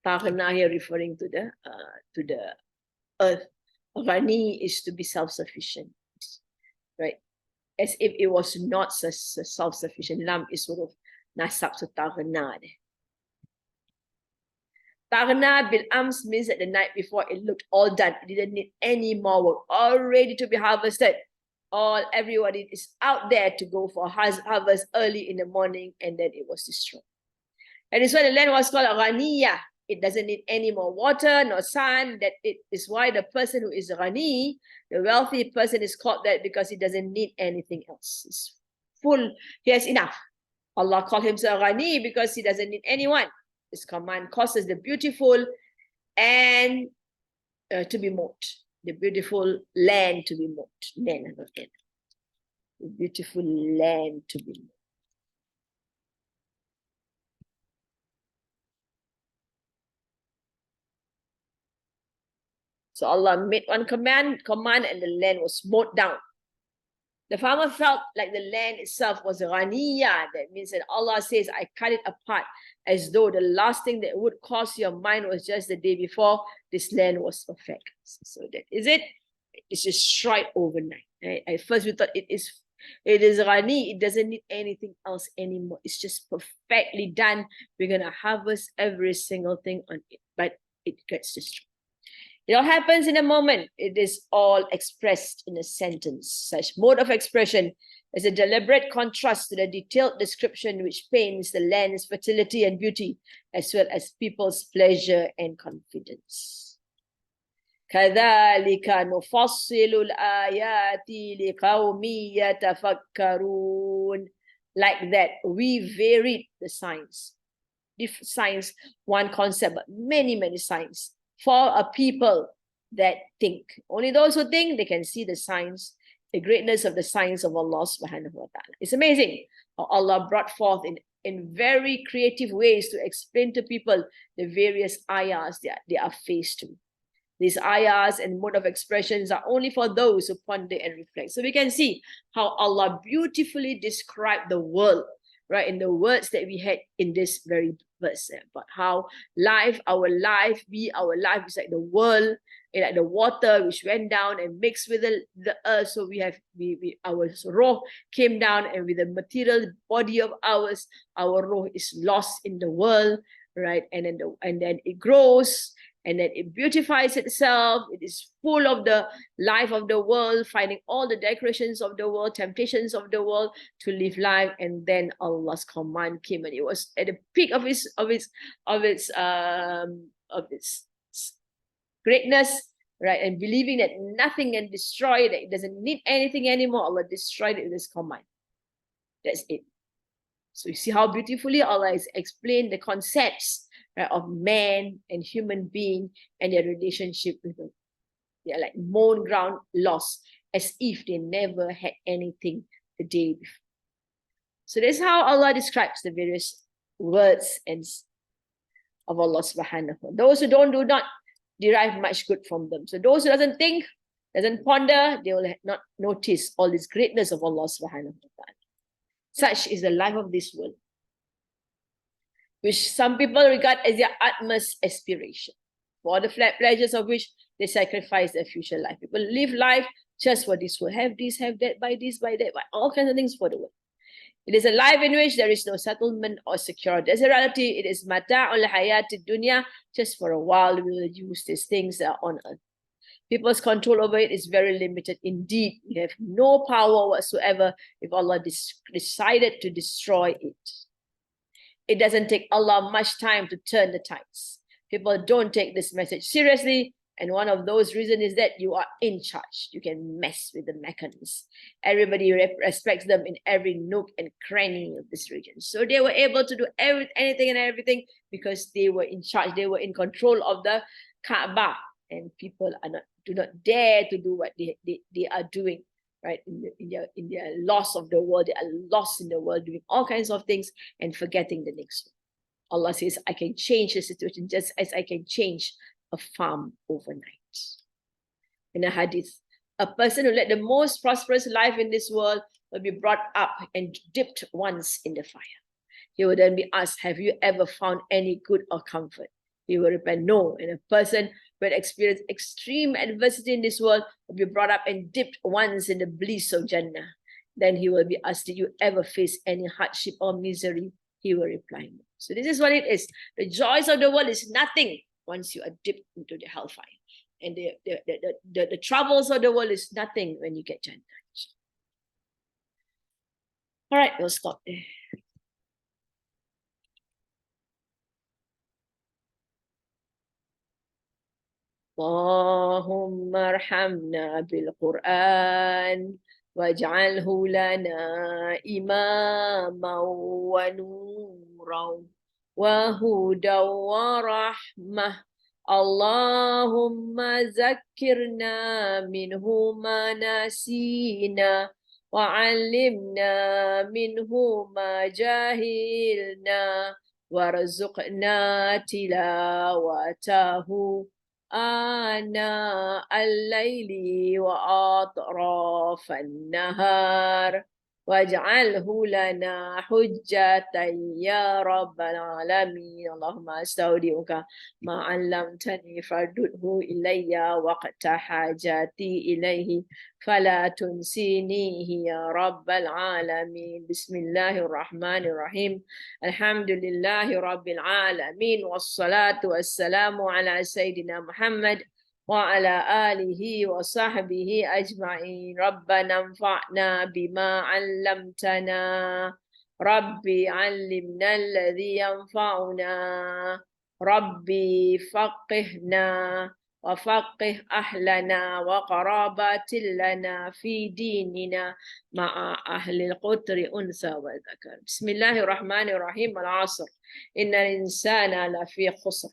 Taghna here referring to the earth. Ghani is to be self-sufficient, right? As if it was not self-sufficient. Lam is sort of nasab to taghna. Taghna bil ams means that the night before it looked all done. It didn't need any more work, all ready to be harvested. Everybody is out there to go for harvest early in the morning, and then it was destroyed. And it's why the land was called Ghaniya. It doesn't need any more water nor sun. That it is why the person who is Ghani, the wealthy person, is called that because he doesn't need anything else. He's full, he has enough. Allah called himself Ghani because he doesn't need anyone. His command causes the beautiful and to be mowed. The beautiful land to be mowed. The beautiful land to be mowed. So Allah made one command, and the land was mowed down. The farmer felt like the land itself was Ghaniya. That means that Allah says, I cut it apart as though the last thing that would cross your mind was just the day before this land was perfect. So that is it. It's destroyed overnight. Right? At first we thought it is Ghani. It doesn't need anything else anymore. It's just perfectly done. We're going to harvest every single thing on it, but it gets destroyed. It all happens in a moment. It is all expressed in a sentence. Such mode of expression is a deliberate contrast to the detailed description which paints the land's fertility and beauty, as well as people's pleasure and confidence. كَذَلِكَ نُفَصِّلُ الْآيَاتِ لِقَوْمٍ يَتَفَكَّرُونَ. Like that, we varied the signs. If signs, one concept, but many, many signs. For a people that think. Only those who think, they can see the signs, the greatness of the signs of Allah subhanahu wa ta'ala. It's amazing how Allah brought forth in very creative ways to explain to people the various ayahs that they are faced with. These ayahs and mode of expressions are only for those who ponder and reflect. So we can see how Allah beautifully described the world, right, in the words that we had in this very verse, but how our life is like the world, like the water which went down and mixed with the earth. So our roh came down, and with the material body of ours, our roh is lost in the world, right? And then it grows, and then it beautifies itself. It is full of the life of the world, finding all the decorations of the world, temptations of the world to live life. And then Allah's command came, and it was at the peak of its greatness, right? And believing that nothing can destroy it, that it doesn't need anything anymore. Allah destroyed it with His command. That's it. So you see how beautifully Allah has explained the concepts, right, of man and human being and their relationship with them. They are like mown ground lost, as if they never had anything the day before. So that's how Allah describes the various words and of Allah subhanahu wa ta'ala. Those who do not derive much good from them. So those who doesn't think, doesn't ponder, they will not notice all this greatness of Allah subhanahu wa ta'ala. Such is the life of this world, which some people regard as their utmost aspiration, for the flat pleasures of which they sacrifice their future life. People live life just for this world. Have this, have that, buy this, buy that, buy all kinds of things for the world. It is a life in which there is no settlement or security. As a reality, it is mata'ul hayati dunya. Just for a while, we will use these things that are on earth. People's control over it is very limited. Indeed, we have no power whatsoever if Allah decided to destroy it. It doesn't take Allah much time to turn the tides. People don't take this message seriously, and one of those reasons is that you are in charge. You can mess with the mechanisms. Everybody respects them in every nook and cranny of this region. So they were able to do anything and everything because they were in charge. They were in control of the Kaaba, and people do not dare to do what they are doing. right? In their loss of the world, they are lost in the world, doing all kinds of things and forgetting the next one. Allah says, I can change the situation just as I can change a farm overnight. In a hadith, a person who led the most prosperous life in this world will be brought up and dipped once in the fire. He will then be asked, have you ever found any good or comfort? He will reply, no. And a person who had experienced extreme adversity in this world will be brought up and dipped once in the bliss of Jannah. Then he will be asked, did you ever face any hardship or misery? He will reply, no. So this is what it is. The joys of the world is nothing once you are dipped into the hellfire. And the troubles of the world is nothing when you get Jannah. All right, we'll stop there. اللهم ارحمنا بالقرآن واجعله لنا إماما ونورا وهدى ورحمة اللهم ذكرنا منه ما نسينا وعلمنا منه ما جهلنا وارزقنا تلاوته آناء الليل وأطراف النهار واجعله لنا حجة يا رب العالمين اللهم أستودعك ما علمتني فردده إلي وقت حاجاتي إليه فلا تنسينيه يا رب العالمين بسم الله الرحمن الرحيم الحمد لله رب العالمين والصلاة والسلام على سيدنا محمد وعلى آله وصحبه أجمعين ربنا انفعنا بما علمتنا ربي علمنا الذي ينفعنا ربي فقهنا وفقه أهلنا وقرابات لنا في ديننا مع أهل القطر أنثى وذكر بسم الله الرحمن الرحيم العصر إن الإنسان لفي خسر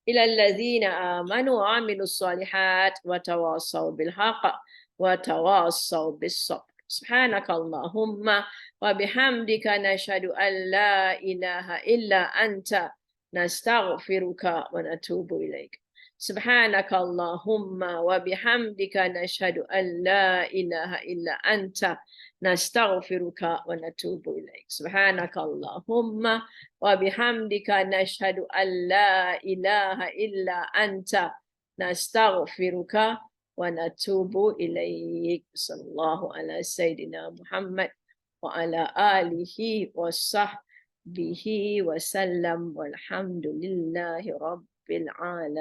إلى الذين آمنوا وعملوا الصالحات وتواصوا بالحق وتواصوا بالصبر سبحانك اللهم وبحمدك نشهد أن لا إله إلا أنت نستغفرك ونتوب إليك سبحانك اللهم وبحمدك نشهد أن لا إله إلا أنت نستغفرك ونتوب إليك سبحانك اللهم وبحمدك نشهد أن لا إله إلا أنت نستغفرك ونتوب إليك صلى الله على سيدنا محمد وعلى آله وصحبه وسلم والحمد لله رب العالمين